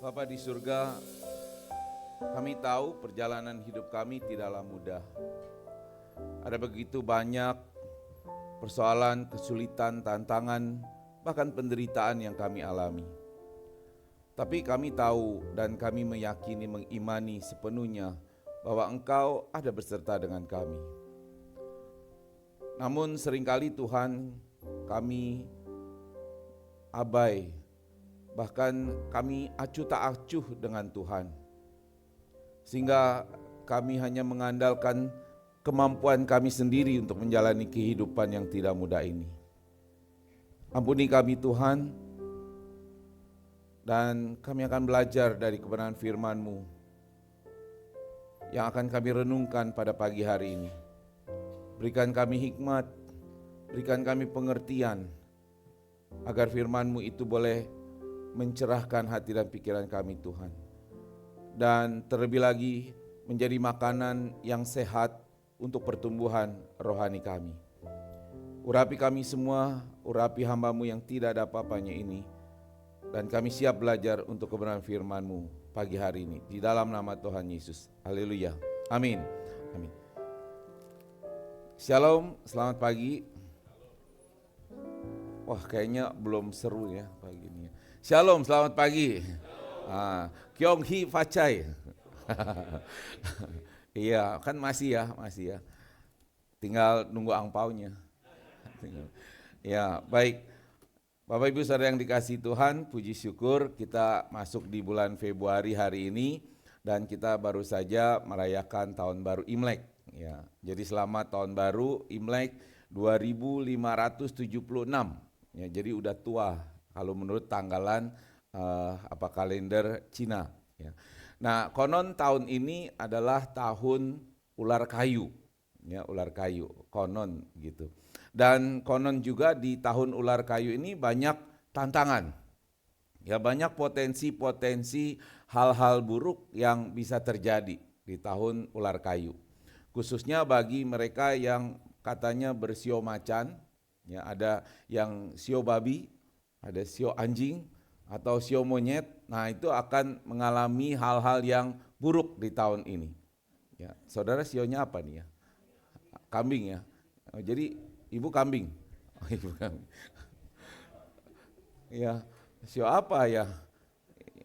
Bapa di surga, kami tahu perjalanan hidup kami tidaklah mudah. Ada begitu banyak persoalan, kesulitan, tantangan, bahkan penderitaan yang kami alami. Tapi kami tahu dan kami meyakini, mengimani sepenuhnya bahwa Engkau ada beserta dengan kami. Namun seringkali Tuhan, kami abai, bahkan kami acuh tak acuh dengan Tuhan. Sehingga kami hanya mengandalkan kemampuan kami sendiri untuk menjalani kehidupan yang tidak mudah ini. Ampuni kami Tuhan, dan kami akan belajar dari kebenaran firman-Mu yang akan kami renungkan pada pagi hari ini. Berikan kami hikmat, berikan kami pengertian, agar firman-Mu itu boleh mencerahkan hati dan pikiran kami Tuhan. Dan terlebih lagi menjadi makanan yang sehat untuk pertumbuhan rohani kami. Urapi kami semua, urapi hamba-Mu yang tidak ada apa-apanya ini. Dan kami siap belajar untuk kebenaran firman-Mu pagi hari ini. Di dalam nama Tuhan Yesus. Haleluya. Amin. Amin. Shalom, selamat pagi. Wah, kayaknya belum seru ya pagi ini. Shalom, selamat pagi. Kyong Hee Facai. Iya, kan masih ya. Tinggal nunggu angpaunya. Ya, baik. Bapak Ibu Saudara yang dikasihi Tuhan, puji syukur kita masuk di bulan Februari hari ini dan kita baru saja merayakan tahun baru Imlek. Ya, jadi selamat tahun baru Imlek 2576. Ya, jadi udah tua kalau menurut tanggalan kalender Cina. Ya. Nah, konon tahun ini adalah tahun ular kayu. Ya, ular kayu, konon gitu. Dan konon juga di tahun ular kayu ini banyak tantangan. Ya, banyak potensi-potensi hal-hal buruk yang bisa terjadi di tahun ular kayu. Khususnya bagi mereka yang katanya bersio macan, ya, ada yang sio babi, ada sio anjing atau sio monyet. Nah, itu akan mengalami hal-hal yang buruk di tahun ini. Ya, saudara sionya apa nih ya? Kambing ya. Jadi ibu kambing. Oh, ibu kambing. Ya, sio apa ya?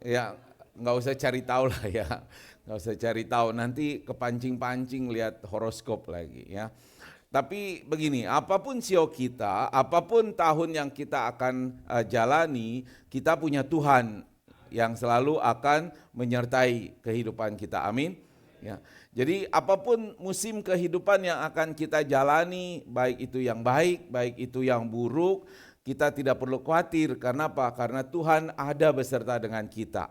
Ya, nggak usah cari tahu lah ya. Nggak usah cari tahu. Nanti kepancing-pancing lihat horoskop lagi ya. Tapi begini, apapun sio kita, apapun tahun yang kita akan jalani, kita punya Tuhan yang selalu akan menyertai kehidupan kita. Amin. Ya. Jadi apapun musim kehidupan yang akan kita jalani, baik itu yang baik, baik itu yang buruk, kita tidak perlu khawatir. Karena apa? Karena Tuhan ada beserta dengan kita.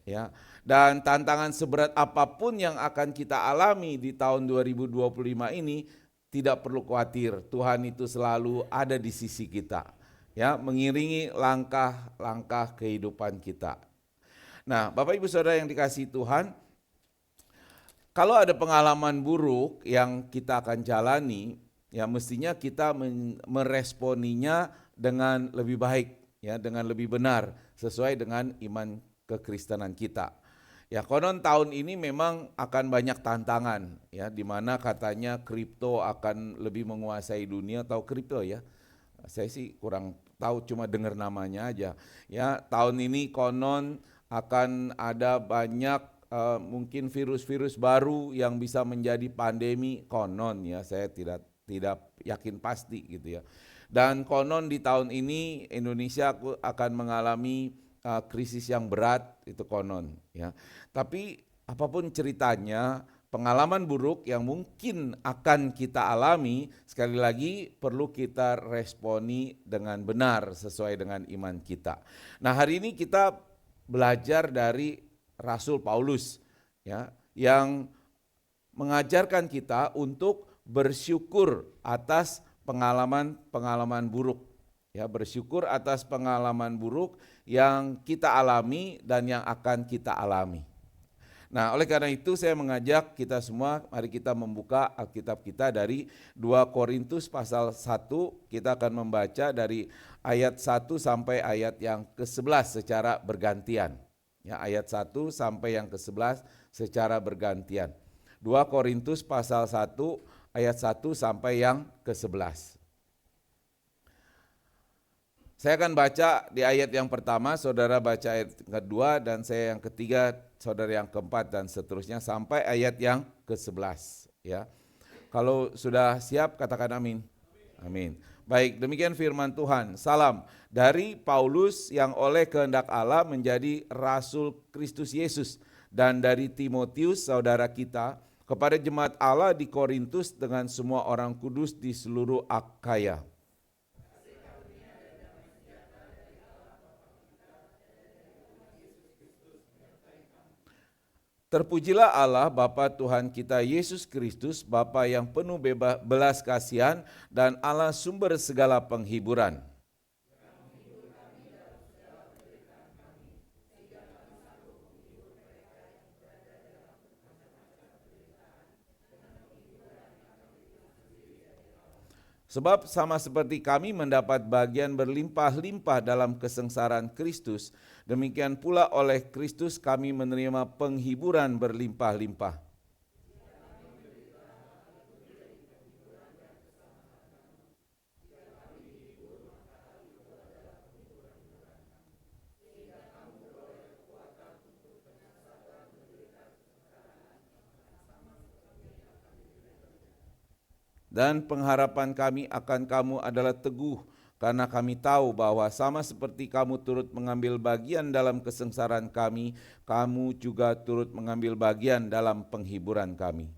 Ya. Dan tantangan seberat apapun yang akan kita alami di tahun 2025 ini, tidak perlu khawatir. Tuhan itu selalu ada di sisi kita. Ya, mengiringi langkah-langkah kehidupan kita. Nah, Bapak Ibu Saudara yang dikasihi Tuhan, kalau ada pengalaman buruk yang kita akan jalani, ya mestinya kita meresponinya dengan lebih baik, ya, dengan lebih benar sesuai dengan iman kekristenan kita. Ya, konon tahun ini memang akan banyak tantangan, ya, di mana katanya kripto akan lebih menguasai dunia. Tahu kripto ya? Saya sih kurang tahu, cuma dengar namanya aja. Ya, tahun ini konon akan ada banyak mungkin virus-virus baru yang bisa menjadi pandemi, konon ya, saya tidak yakin pasti gitu ya. Dan konon di tahun ini Indonesia akan mengalami krisis yang berat, itu konon ya. Tapi apapun ceritanya, pengalaman buruk yang mungkin akan kita alami, sekali lagi perlu kita responi dengan benar sesuai dengan iman kita. Nah, hari ini kita belajar dari Rasul Paulus, ya, yang mengajarkan kita untuk bersyukur atas pengalaman-pengalaman buruk, ya, bersyukur atas pengalaman buruk yang kita alami dan yang akan kita alami. Nah, oleh karena itu saya mengajak kita semua, mari kita membuka Alkitab kita dari 2 Korintus pasal 1, kita akan membaca dari ayat 1 sampai ayat yang ke-11 secara bergantian. Ya, ayat 1 sampai yang ke-11 secara bergantian. 2 Korintus pasal 1 ayat 1 sampai yang ke-11. Saya akan baca di ayat yang pertama, saudara baca ayat kedua, dan saya yang ketiga, saudara yang keempat, dan seterusnya sampai ayat yang ke-11. Ya. Kalau sudah siap, katakan amin. Amin. Baik, demikian firman Tuhan. Salam dari Paulus yang oleh kehendak Allah menjadi Rasul Kristus Yesus, dan dari Timotius saudara kita, kepada jemaat Allah di Korintus dengan semua orang kudus di seluruh Akhaya. Terpujilah Allah Bapa Tuhan kita Yesus Kristus, Bapa yang penuh belas kasihan dan Allah sumber segala penghiburan. Sebab sama seperti kami mendapat bagian berlimpah-limpah dalam kesengsaraan Kristus, demikian pula oleh Kristus kami menerima penghiburan berlimpah-limpah. Dan pengharapan kami akan kamu adalah teguh, karena kami tahu bahwa sama seperti kamu turut mengambil bagian dalam kesengsaraan kami, kamu juga turut mengambil bagian dalam penghiburan kami.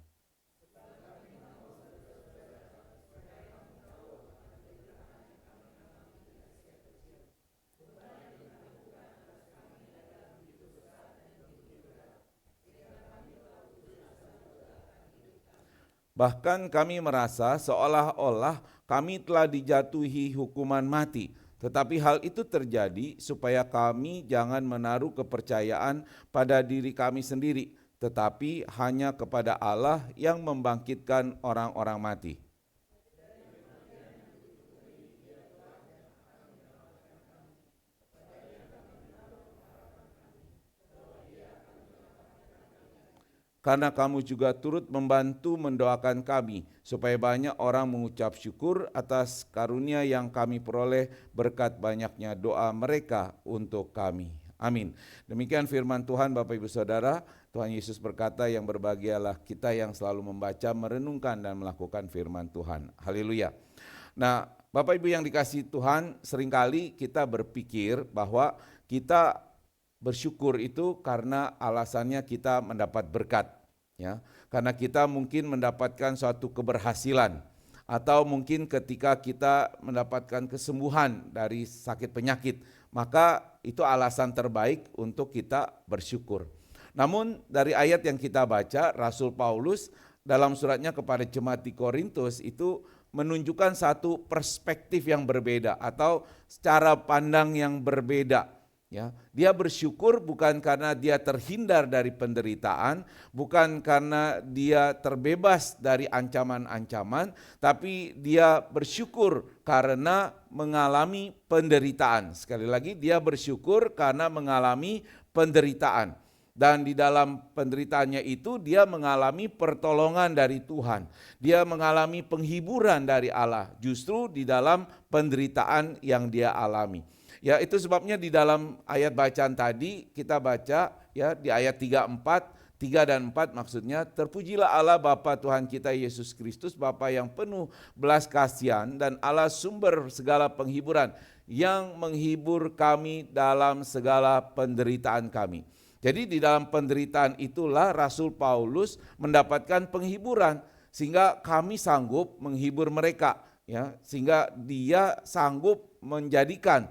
Bahkan kami merasa seolah-olah kami telah dijatuhi hukuman mati. Tetapi hal itu terjadi supaya kami jangan menaruh kepercayaan pada diri kami sendiri, tetapi hanya kepada Allah yang membangkitkan orang-orang mati. Karena kamu juga turut membantu mendoakan kami, supaya banyak orang mengucap syukur atas karunia yang kami peroleh berkat banyaknya doa mereka untuk kami. Amin. Demikian firman Tuhan, Bapak Ibu Saudara. Tuhan Yesus berkata, yang berbahagialah kita yang selalu membaca, merenungkan, dan melakukan firman Tuhan. Haleluya. Nah, Bapak Ibu yang dikasihi Tuhan, seringkali kita berpikir bahwa kita bersyukur itu karena alasannya kita mendapat berkat, ya. Karena kita mungkin mendapatkan suatu keberhasilan, atau mungkin ketika kita mendapatkan kesembuhan dari sakit penyakit, maka itu alasan terbaik untuk kita bersyukur. Namun dari ayat yang kita baca, Rasul Paulus dalam suratnya kepada jemaat di Korintus itu menunjukkan satu perspektif yang berbeda atau cara pandang yang berbeda. Ya, dia bersyukur bukan karena dia terhindar dari penderitaan, bukan karena dia terbebas dari ancaman-ancaman, tapi dia bersyukur karena mengalami penderitaan. Sekali lagi, dia bersyukur karena mengalami penderitaan. Dan di dalam penderitaannya itu dia mengalami pertolongan dari Tuhan. Dia mengalami penghiburan dari Allah justru di dalam penderitaan yang dia alami. Ya, itu sebabnya di dalam ayat bacaan tadi kita baca ya di ayat 3 dan 4 maksudnya, terpujilah Allah Bapa Tuhan kita Yesus Kristus, Bapa yang penuh belas kasihan dan Allah sumber segala penghiburan, yang menghibur kami dalam segala penderitaan kami. Jadi di dalam penderitaan itulah Rasul Paulus mendapatkan penghiburan, sehingga kami sanggup menghibur mereka, ya, sehingga dia sanggup menjadikan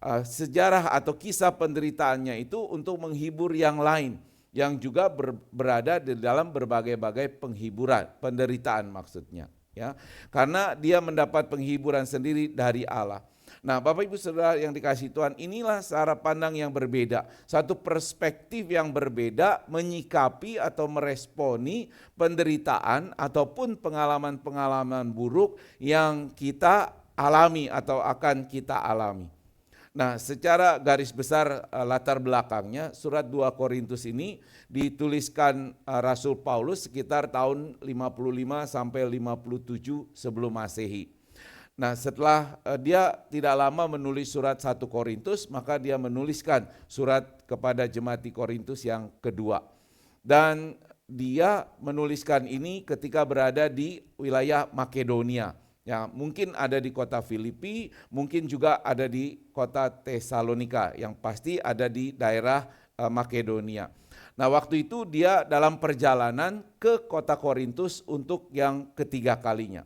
sejarah atau kisah penderitaannya itu untuk menghibur yang lain yang juga berada di dalam berbagai-bagai penghiburan, penderitaan maksudnya, ya. Karena dia mendapat penghiburan sendiri dari Allah. Nah, Bapak Ibu Saudara yang dikasihi Tuhan, inilah cara pandang yang berbeda, satu perspektif yang berbeda menyikapi atau meresponi penderitaan ataupun pengalaman-pengalaman buruk yang kita alami atau akan kita alami. Nah, secara garis besar latar belakangnya surat 2 Korintus ini dituliskan Rasul Paulus sekitar tahun 55 sampai 57 sebelum Masehi. Nah, setelah dia tidak lama menulis surat 1 Korintus, maka dia menuliskan surat kepada jemaat di Korintus yang kedua. Dan dia menuliskan ini ketika berada di wilayah Makedonia. Ya, mungkin ada di kota Filipi, mungkin juga ada di kota Tesalonika, yang pasti ada di daerah Makedonia. Nah, waktu itu dia dalam perjalanan ke kota Korintus untuk yang ketiga kalinya.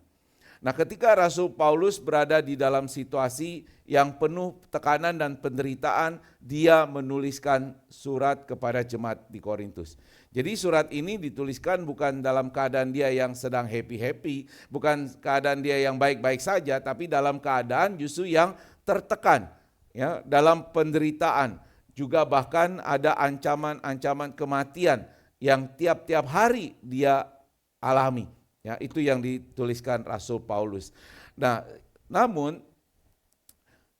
Nah, ketika Rasul Paulus berada di dalam situasi yang penuh tekanan dan penderitaan, dia menuliskan surat kepada jemaat di Korintus. Jadi surat ini dituliskan bukan dalam keadaan dia yang sedang happy-happy, bukan keadaan dia yang baik-baik saja, tapi dalam keadaan justru yang tertekan, ya, dalam penderitaan. Juga bahkan ada ancaman-ancaman kematian yang tiap-tiap hari dia alami. Ya, itu yang dituliskan Rasul Paulus. Nah, namun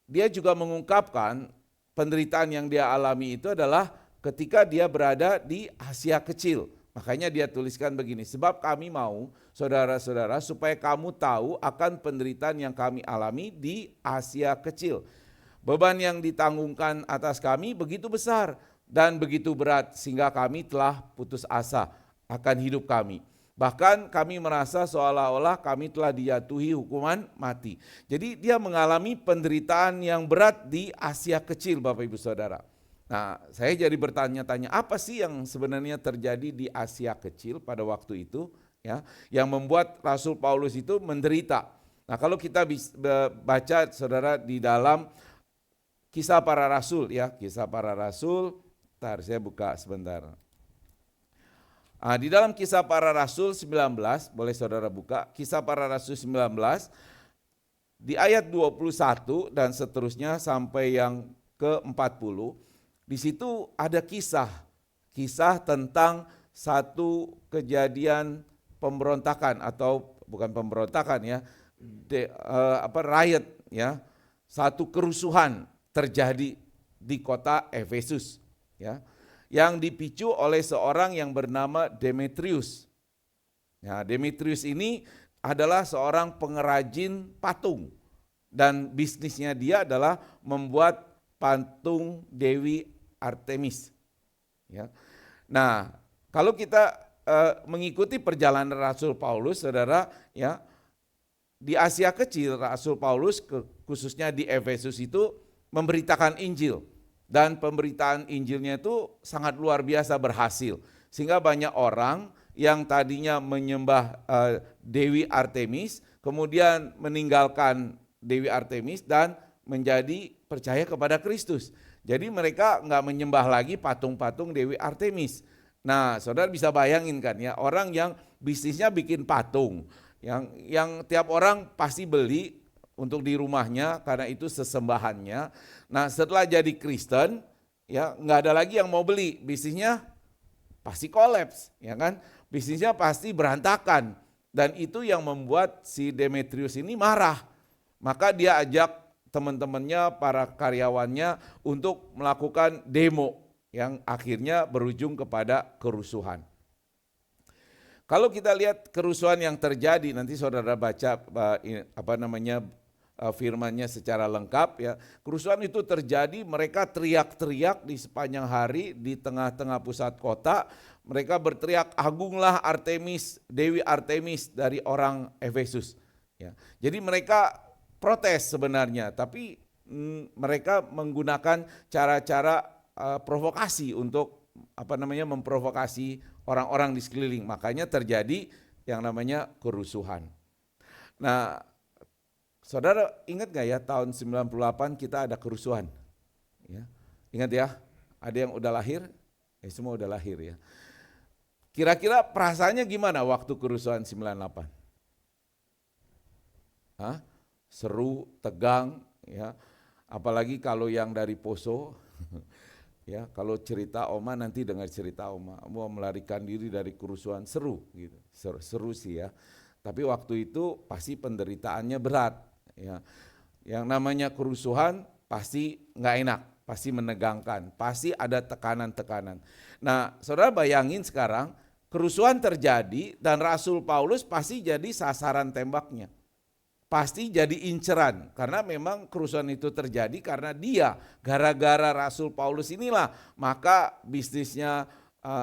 dia juga mengungkapkan penderitaan yang dia alami itu adalah ketika dia berada di Asia Kecil. Makanya dia tuliskan begini, sebab kami mau saudara-saudara supaya kamu tahu akan penderitaan yang kami alami di Asia Kecil. Beban yang ditanggungkan atas kami begitu besar dan begitu berat sehingga kami telah putus asa akan hidup kami. Bahkan kami merasa seolah-olah kami telah dijatuhi hukuman mati. Jadi dia mengalami penderitaan yang berat di Asia Kecil, Bapak Ibu Saudara. Nah, saya jadi bertanya-tanya, apa sih yang sebenarnya terjadi di Asia Kecil pada waktu itu, ya, yang membuat Rasul Paulus itu menderita. Nah, kalau kita baca Saudara di dalam Kisah Para Rasul, ya, Kisah Para Rasul, bentar saya buka sebentar. Di dalam Kisah Para Rasul 19, boleh saudara buka, Kisah Para Rasul 19, di ayat 21 dan seterusnya sampai yang ke-40, di situ ada kisah tentang satu kejadian pemberontakan atau bukan pemberontakan ya, riot ya, satu kerusuhan terjadi di kota Efesus ya, yang dipicu oleh seorang yang bernama Demetrius. Ya, Demetrius ini adalah seorang pengrajin patung dan bisnisnya dia adalah membuat patung Dewi Artemis. Ya. Nah, kalau kita mengikuti perjalanan Rasul Paulus, saudara, ya, di Asia Kecil Rasul Paulus khususnya di Efesus itu memberitakan Injil. Dan pemberitaan Injilnya itu sangat luar biasa berhasil. Sehingga banyak orang yang tadinya menyembah Dewi Artemis, kemudian meninggalkan Dewi Artemis dan menjadi percaya kepada Kristus. Jadi mereka nggak menyembah lagi patung-patung Dewi Artemis. Nah, saudara bisa bayangin kan ya, orang yang bisnisnya bikin patung, yang tiap orang pasti beli untuk di rumahnya karena itu sesembahannya. Nah, setelah jadi Kristen, ya nggak ada lagi yang mau beli, bisnisnya pasti kolaps, ya kan? Bisnisnya pasti berantakan, dan itu yang membuat si Demetrius ini marah. Maka dia ajak teman-temannya, para karyawannya untuk melakukan demo yang akhirnya berujung kepada kerusuhan. Kalau kita lihat kerusuhan yang terjadi, nanti saudara baca firman-Nya secara lengkap ya. Kerusuhan itu terjadi, mereka teriak-teriak di sepanjang hari di tengah-tengah pusat kota. Mereka berteriak, agunglah Artemis, Dewi Artemis dari orang Efesus. Ya. Jadi mereka protes sebenarnya, tapi mereka menggunakan cara-cara provokasi untuk memprovokasi orang-orang di sekeliling. Makanya terjadi yang namanya kerusuhan. Nah, saudara ingat gak ya tahun 98 kita ada kerusuhan? Ya, ingat ya, ada yang udah lahir? Semua udah lahir ya. Kira-kira perasaannya gimana waktu kerusuhan 98? Seru, tegang ya. Apalagi kalau yang dari Poso ya, kalau cerita Oma nanti dengar cerita Oma, mau melarikan diri dari kerusuhan, seru gitu. Seru sih ya. Tapi waktu itu pasti penderitaannya berat. Ya, yang namanya kerusuhan pasti nggak enak, pasti menegangkan, pasti ada tekanan-tekanan. Nah, saudara bayangin sekarang kerusuhan terjadi dan Rasul Paulus pasti jadi sasaran tembaknya. Pasti jadi inceran, karena memang kerusuhan itu terjadi karena dia, gara-gara Rasul Paulus inilah, maka bisnisnya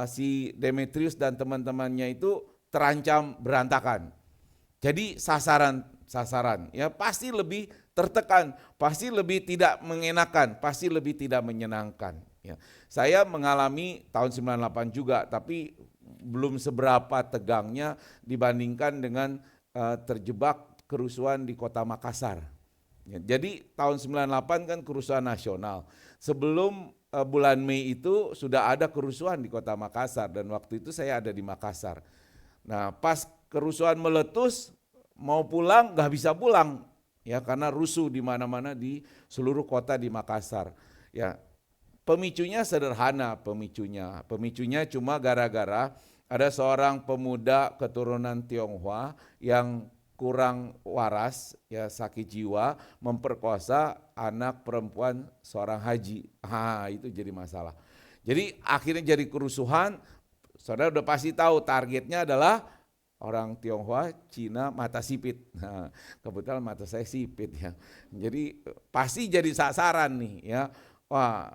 si Demetrius dan teman-temannya itu terancam berantakan. Jadi sasaran ya pasti lebih tertekan, pasti lebih tidak mengenakan, pasti lebih tidak menyenangkan. Ya. Saya mengalami tahun 98 juga, tapi belum seberapa tegangnya dibandingkan dengan terjebak kerusuhan di kota Makassar. Ya, jadi tahun 98 kan kerusuhan nasional. Sebelum bulan Mei itu sudah ada kerusuhan di kota Makassar dan waktu itu saya ada di Makassar. Nah, pas kerusuhan meletus mau pulang nggak bisa pulang ya karena rusuh di mana-mana di seluruh kota di Makassar. Ya, pemicunya sederhana pemicunya cuma gara-gara ada seorang pemuda keturunan Tionghoa yang kurang waras, ya sakit jiwa, memperkosa anak perempuan seorang haji. Itu jadi masalah. Jadi akhirnya jadi kerusuhan. Saudara udah pasti tahu targetnya adalah orang Tionghoa, Cina, mata sipit. Nah, kebetulan mata saya sipit ya. Jadi pasti jadi sasaran nih ya. Wah,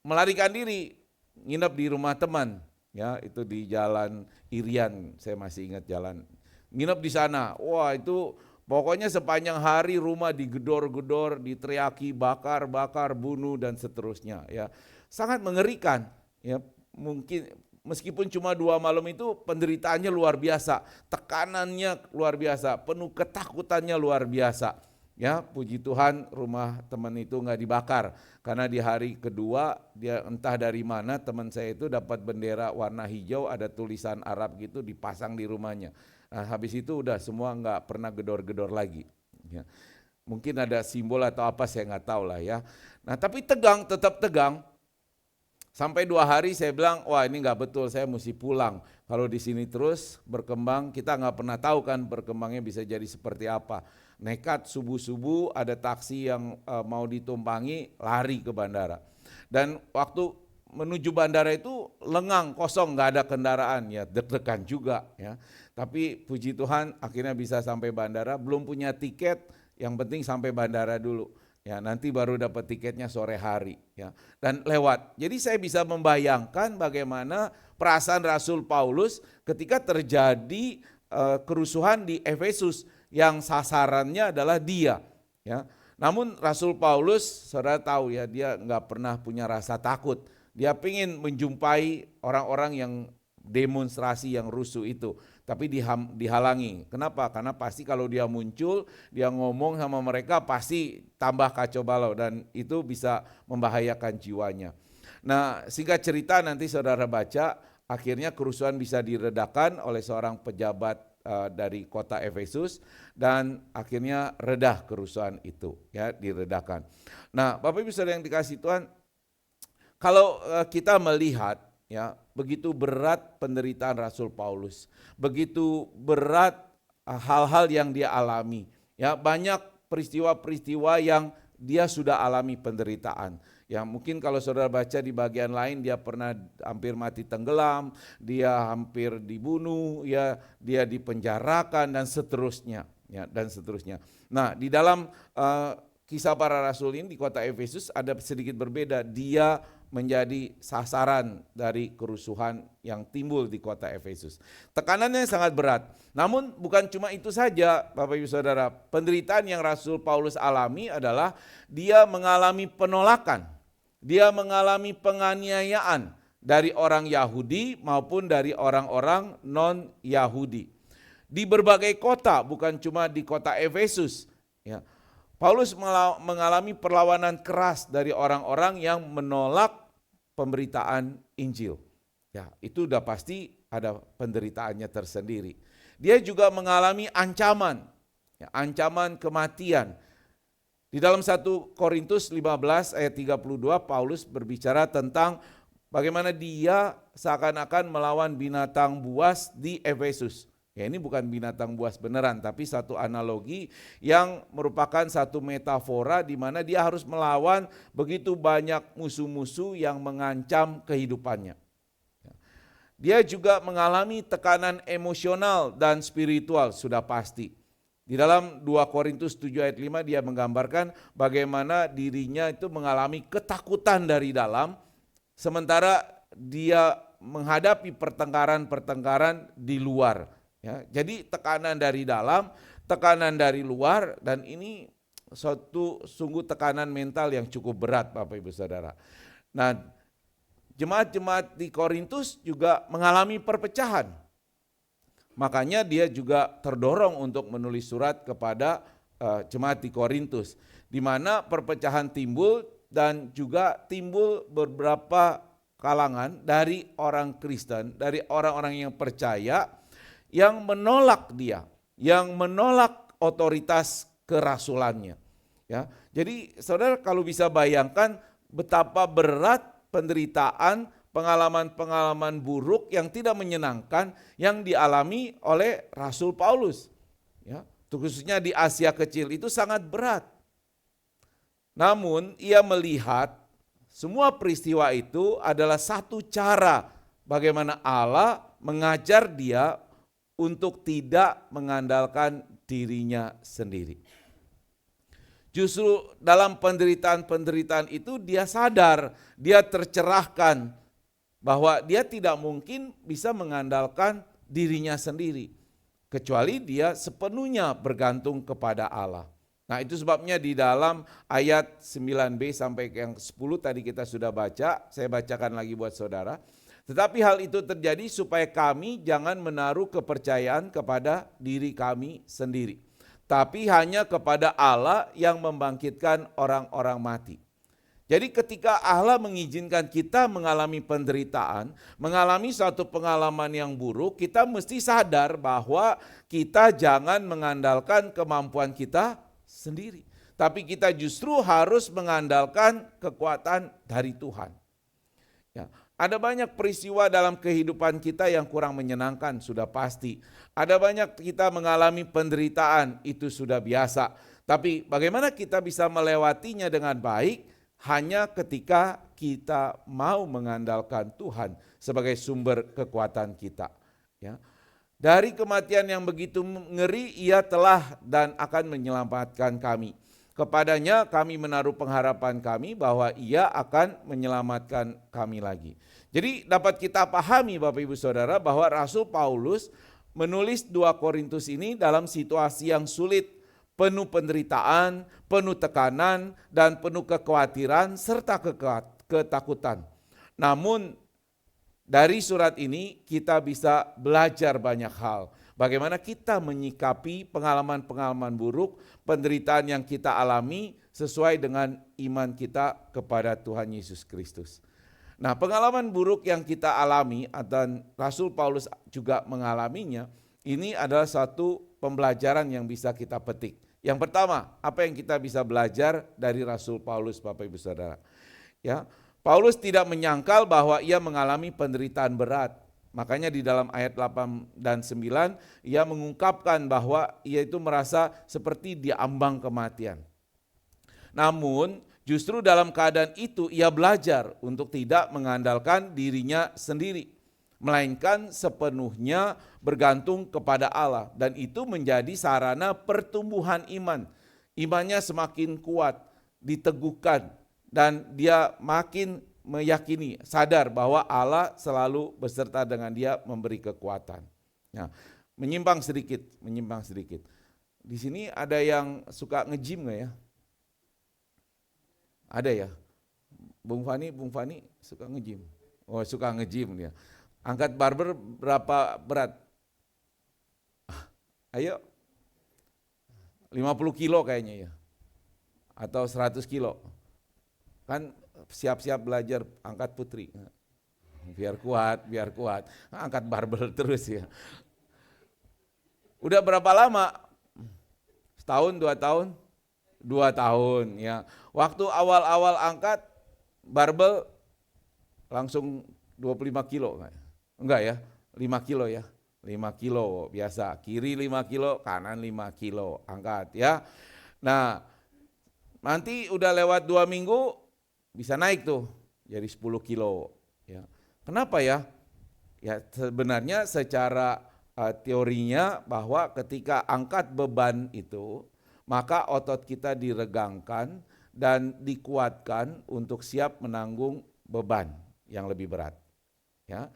melarikan diri, nginep di rumah teman. Ya, itu di Jalan Irian, saya masih ingat jalan. Nginep di sana, wah itu pokoknya sepanjang hari rumah digedor-gedor, diteriaki, bakar, bunuh dan seterusnya. Ya, sangat mengerikan. Ya, mungkin meskipun cuma 2 malam itu penderitaannya luar biasa, tekanannya luar biasa, penuh ketakutannya luar biasa. Ya, puji Tuhan rumah teman itu nggak dibakar karena di hari kedua dia entah dari mana teman saya itu dapat bendera warna hijau ada tulisan Arab gitu dipasang di rumahnya. Nah, habis itu udah semua nggak pernah gedor-gedor lagi. Ya. Mungkin ada simbol atau apa saya nggak tahu lah ya. Nah tapi tegang, tetap tegang. Sampai 2 hari saya bilang, wah ini nggak betul, saya mesti pulang. Kalau di sini terus berkembang, kita nggak pernah tahu kan perkembangannya bisa jadi seperti apa. Nekat subuh-subuh ada taksi yang mau ditumpangi, lari ke bandara. Dan waktu menuju bandara itu lengang, kosong, nggak ada kendaraan, ya deg-degan juga ya. Tapi puji Tuhan akhirnya bisa sampai bandara, belum punya tiket, yang penting sampai bandara dulu. Ya, nanti baru dapat tiketnya sore hari ya. Dan lewat. Jadi saya bisa membayangkan bagaimana perasaan Rasul Paulus ketika terjadi kerusuhan di Efesus yang sasarannya adalah dia ya. Namun Rasul Paulus saudara tahu ya, dia nggak pernah punya rasa takut. Dia ingin menjumpai orang-orang yang demonstrasi yang rusuh itu, tapi dihalangi. Kenapa? Karena pasti kalau dia muncul, dia ngomong sama mereka pasti tambah kacau balau dan itu bisa membahayakan jiwanya. Nah, singkat cerita nanti saudara baca, akhirnya kerusuhan bisa diredakan oleh seorang pejabat dari kota Efesus dan akhirnya redah kerusuhan itu, ya diredakan. Nah, Bapak Ibu Saudara yang dikasihi Tuhan, kalau kita melihat ya, begitu berat penderitaan Rasul Paulus, begitu berat hal-hal yang dia alami. Ya, banyak peristiwa-peristiwa yang dia sudah alami penderitaan. Ya, mungkin kalau saudara baca di bagian lain dia pernah hampir mati tenggelam, dia hampir dibunuh, ya, dia dipenjarakan dan seterusnya, ya, dan seterusnya. Nah, di dalam kisah para rasul ini di kota Efesus ada sedikit berbeda. Dia menjadi sasaran dari kerusuhan yang timbul di kota Efesus. Tekanannya sangat berat. Namun bukan cuma itu saja Bapak Ibu Saudara. Penderitaan yang Rasul Paulus alami adalah dia mengalami penolakan. Dia mengalami penganiayaan dari orang Yahudi maupun dari orang-orang non-Yahudi. Di berbagai kota, bukan cuma di kota Efesus. Ya. Paulus mengalami perlawanan keras dari orang-orang yang menolak pemberitaan Injil. Ya, itu udah pasti ada penderitaannya tersendiri. Dia juga mengalami ancaman, ya, ancaman kematian. Di dalam 1 Korintus 15 ayat 32 Paulus berbicara tentang bagaimana dia seakan-akan melawan binatang buas di Efesus. Ya, ini bukan binatang buas beneran, tapi satu analogi yang merupakan satu metafora di mana dia harus melawan begitu banyak musuh-musuh yang mengancam kehidupannya. Dia juga mengalami tekanan emosional dan spiritual, sudah pasti. Di dalam 2 Korintus 7 ayat 5 dia menggambarkan bagaimana dirinya itu mengalami ketakutan dari dalam, sementara dia menghadapi pertengkaran-pertengkaran di luar. Ya, jadi tekanan dari dalam, tekanan dari luar, dan ini suatu sungguh tekanan mental yang cukup berat Bapak Ibu Saudara. Nah, jemaat-jemaat di Korintus juga mengalami perpecahan. Makanya dia juga terdorong untuk menulis surat kepada jemaat di Korintus, di mana perpecahan timbul dan juga timbul beberapa kalangan dari orang Kristen, dari orang-orang yang percaya, yang menolak dia, yang menolak otoritas kerasulannya. Ya, jadi saudara kalau bisa bayangkan betapa berat penderitaan, pengalaman-pengalaman buruk yang tidak menyenangkan yang dialami oleh Rasul Paulus. Ya, khususnya di Asia Kecil itu sangat berat. Namun ia melihat semua peristiwa itu adalah satu cara bagaimana Allah mengajar dia untuk tidak mengandalkan dirinya sendiri. Justru dalam penderitaan-penderitaan itu dia sadar, dia tercerahkan bahwa dia tidak mungkin bisa mengandalkan dirinya sendiri, kecuali dia sepenuhnya bergantung kepada Allah. Nah, itu sebabnya di dalam ayat 9b sampai yang 10 tadi kita sudah baca, saya bacakan lagi buat saudara. Tetapi hal itu terjadi supaya kami jangan menaruh kepercayaan kepada diri kami sendiri, tapi hanya kepada Allah yang membangkitkan orang-orang mati. Jadi ketika Allah mengizinkan kita mengalami penderitaan, mengalami suatu pengalaman yang buruk, kita mesti sadar bahwa kita jangan mengandalkan kemampuan kita sendiri, tapi kita justru harus mengandalkan kekuatan dari Tuhan. Ya, ada banyak peristiwa dalam kehidupan kita yang kurang menyenangkan, sudah pasti. Ada banyak kita mengalami penderitaan, itu sudah biasa. Tapi bagaimana kita bisa melewatinya dengan baik? Hanya ketika kita mau mengandalkan Tuhan sebagai sumber kekuatan kita. Ya. Dari kematian yang begitu ngeri, Ia telah dan akan menyelamatkan kami. Kepadanya kami menaruh pengharapan kami bahwa Ia akan menyelamatkan kami lagi. Jadi dapat kita pahami Bapak Ibu Saudara bahwa Rasul Paulus menulis 2 Korintus ini dalam situasi yang sulit, penuh penderitaan, penuh tekanan, dan penuh kekhawatiran serta ketakutan. Namun dari surat ini kita bisa belajar banyak hal. Bagaimana kita menyikapi pengalaman-pengalaman buruk, penderitaan yang kita alami sesuai dengan iman kita kepada Tuhan Yesus Kristus. Nah, pengalaman buruk yang kita alami dan Rasul Paulus juga mengalaminya, ini adalah satu pembelajaran yang bisa kita petik. Yang pertama, apa yang kita bisa belajar dari Rasul Paulus Bapak Ibu Saudara? Ya, Paulus tidak menyangkal bahwa ia mengalami penderitaan berat. Makanya di dalam ayat 8 dan 9 ia mengungkapkan bahwa ia itu merasa seperti diambang kematian. Namun justru dalam keadaan itu ia belajar untuk tidak mengandalkan dirinya sendiri, melainkan sepenuhnya bergantung kepada Allah, dan itu menjadi sarana pertumbuhan iman. Imannya semakin kuat, diteguhkan, dan dia makin meyakini, sadar bahwa Allah selalu beserta dengan dia, memberi kekuatan. Nah, menyimpang sedikit. Di sini ada yang suka nge-gym nggak ya? Ada ya? Bung Fani suka nge-gym. Oh, suka nge-gym dia. Angkat barbel berapa berat? Ayo. 50 kilo kayaknya ya. Atau 100 kilo. Kan siap-siap belajar angkat putri. Biar kuat. Angkat barbel terus ya. Udah berapa lama? Setahun, 2 tahun? 2 tahun ya. Waktu awal-awal angkat barbel langsung 25 kilo. Enggak ya, 5 kilo ya. 5 kilo biasa, kiri 5 kilo, kanan 5 kilo, angkat ya. Nah, nanti udah lewat 2 minggu bisa naik tuh jadi 10 kilo ya. Kenapa ya? Ya sebenarnya secara teorinya bahwa ketika angkat beban itu, maka otot kita diregangkan dan dikuatkan untuk siap menanggung beban yang lebih berat ya.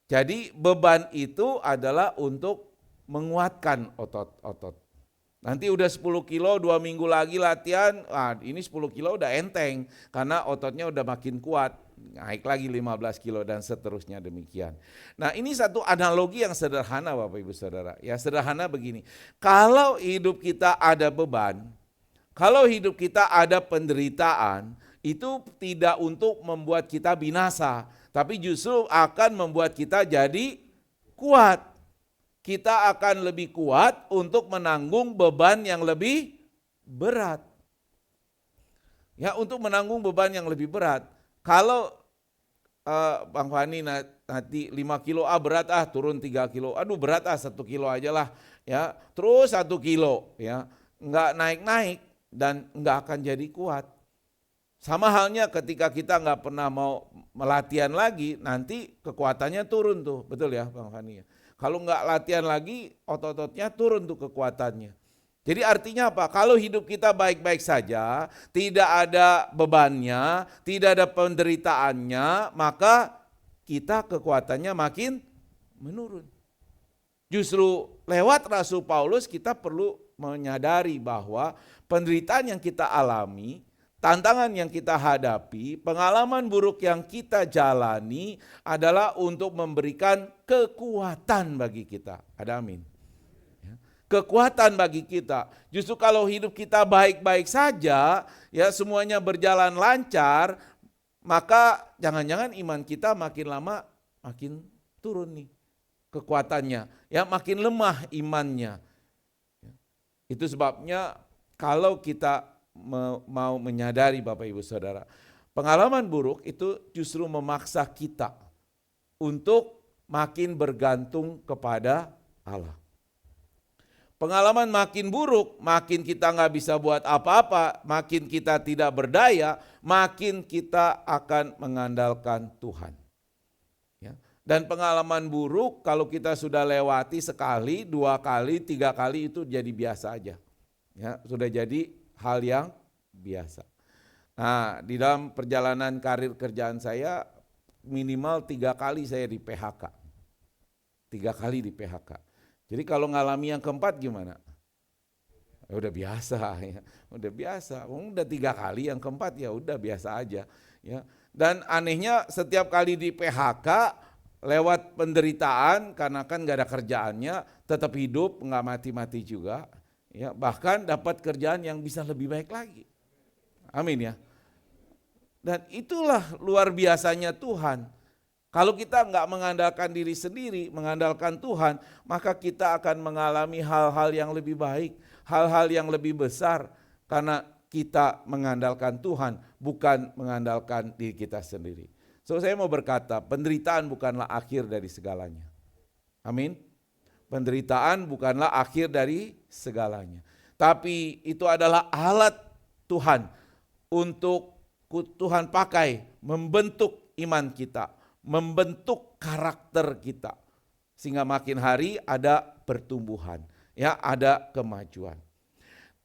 Jadi beban itu adalah untuk menguatkan otot-otot. Nanti udah 10 kilo, 2 minggu lagi latihan, ini 10 kilo udah enteng karena ototnya udah makin kuat. Naik lagi 15 kilo dan seterusnya demikian. Nah ini satu analogi yang sederhana Bapak Ibu Saudara. Ya sederhana begini, kalau hidup kita ada beban, kalau hidup kita ada penderitaan, itu tidak untuk membuat kita binasa, tapi justru akan membuat kita jadi kuat. Kita akan lebih kuat untuk menanggung beban yang lebih berat. Ya, untuk menanggung beban yang lebih berat. Kalau Bang Fani nanti 5 kilo, berat turun 3 kilo, aduh berat 1 kilo aja lah. Ya, terus 1 kilo, ya enggak naik-naik dan enggak akan jadi kuat. Sama halnya ketika kita enggak pernah mau melatihan lagi, nanti kekuatannya turun tuh, betul ya Bang Fani ya. Kalau enggak latihan lagi, otot-ototnya turun tuh kekuatannya. Jadi artinya apa? Kalau hidup kita baik-baik saja, tidak ada bebannya, tidak ada penderitaannya, maka kita kekuatannya makin menurun. Justru lewat Rasul Paulus kita perlu menyadari bahwa penderitaan yang kita alami, tantangan yang kita hadapi, pengalaman buruk yang kita jalani adalah untuk memberikan kekuatan bagi kita. Ada amin. Kekuatan bagi kita. Justru kalau hidup kita baik-baik saja, ya semuanya berjalan lancar, maka jangan-jangan iman kita makin lama makin turun nih kekuatannya, ya makin lemah imannya. Itu sebabnya kalau kita mau menyadari Bapak Ibu Saudara, pengalaman buruk itu justru memaksa kita untuk makin bergantung kepada Allah. Pengalaman makin buruk, makin kita nggak bisa buat apa-apa, makin kita tidak berdaya, makin kita akan mengandalkan Tuhan. Ya. Dan pengalaman buruk kalau kita sudah lewati sekali, 2 kali, 3 kali itu jadi biasa aja. Ya, sudah jadi hal yang biasa. Nah, di dalam perjalanan karir kerjaan saya minimal 3 kali saya di PHK. 3 kali di PHK. Jadi kalau ngalami yang keempat gimana? Ya udah biasa ya. Udah biasa. Udah 3 kali, yang keempat ya udah biasa aja ya. Dan anehnya setiap kali di PHK lewat penderitaan karena kan gak ada kerjaannya, tetap hidup, nggak mati-mati juga. Ya, bahkan dapat kerjaan yang bisa lebih baik lagi. Amin ya. Dan itulah luar biasanya Tuhan. Kalau kita nggak mengandalkan diri sendiri, mengandalkan Tuhan, maka kita akan mengalami hal-hal yang lebih baik, hal-hal yang lebih besar, karena kita mengandalkan Tuhan, bukan mengandalkan diri kita sendiri. So saya mau berkata, penderitaan bukanlah akhir dari segalanya. Amin. Penderitaan bukanlah akhir dari segalanya. Tapi itu adalah alat Tuhan untuk Tuhan pakai membentuk iman kita, membentuk karakter kita. Sehingga makin hari ada pertumbuhan, ya ada kemajuan.